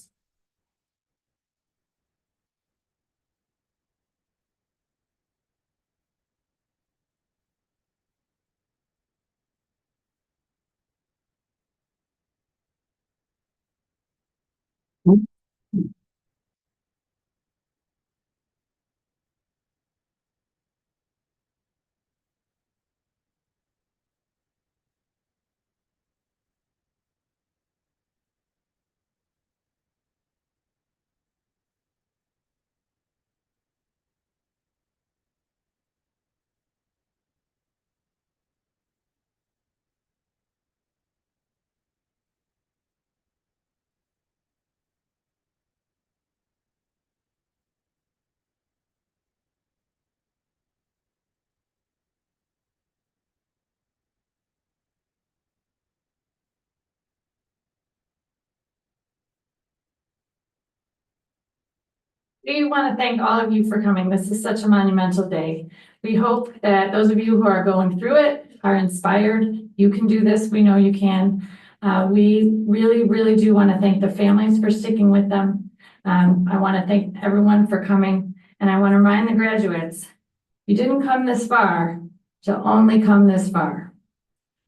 [SPEAKER 5] We want to thank all of you for coming. This is such a monumental day. We hope that those of you who are going through it are inspired. You can do this. We know you can. We really, really do want to thank the families for sticking with them. I want to thank everyone for coming, and I want to remind the graduates, you didn't come this far to only come this far.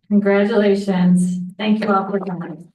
[SPEAKER 5] Congratulations. Thank you all for coming.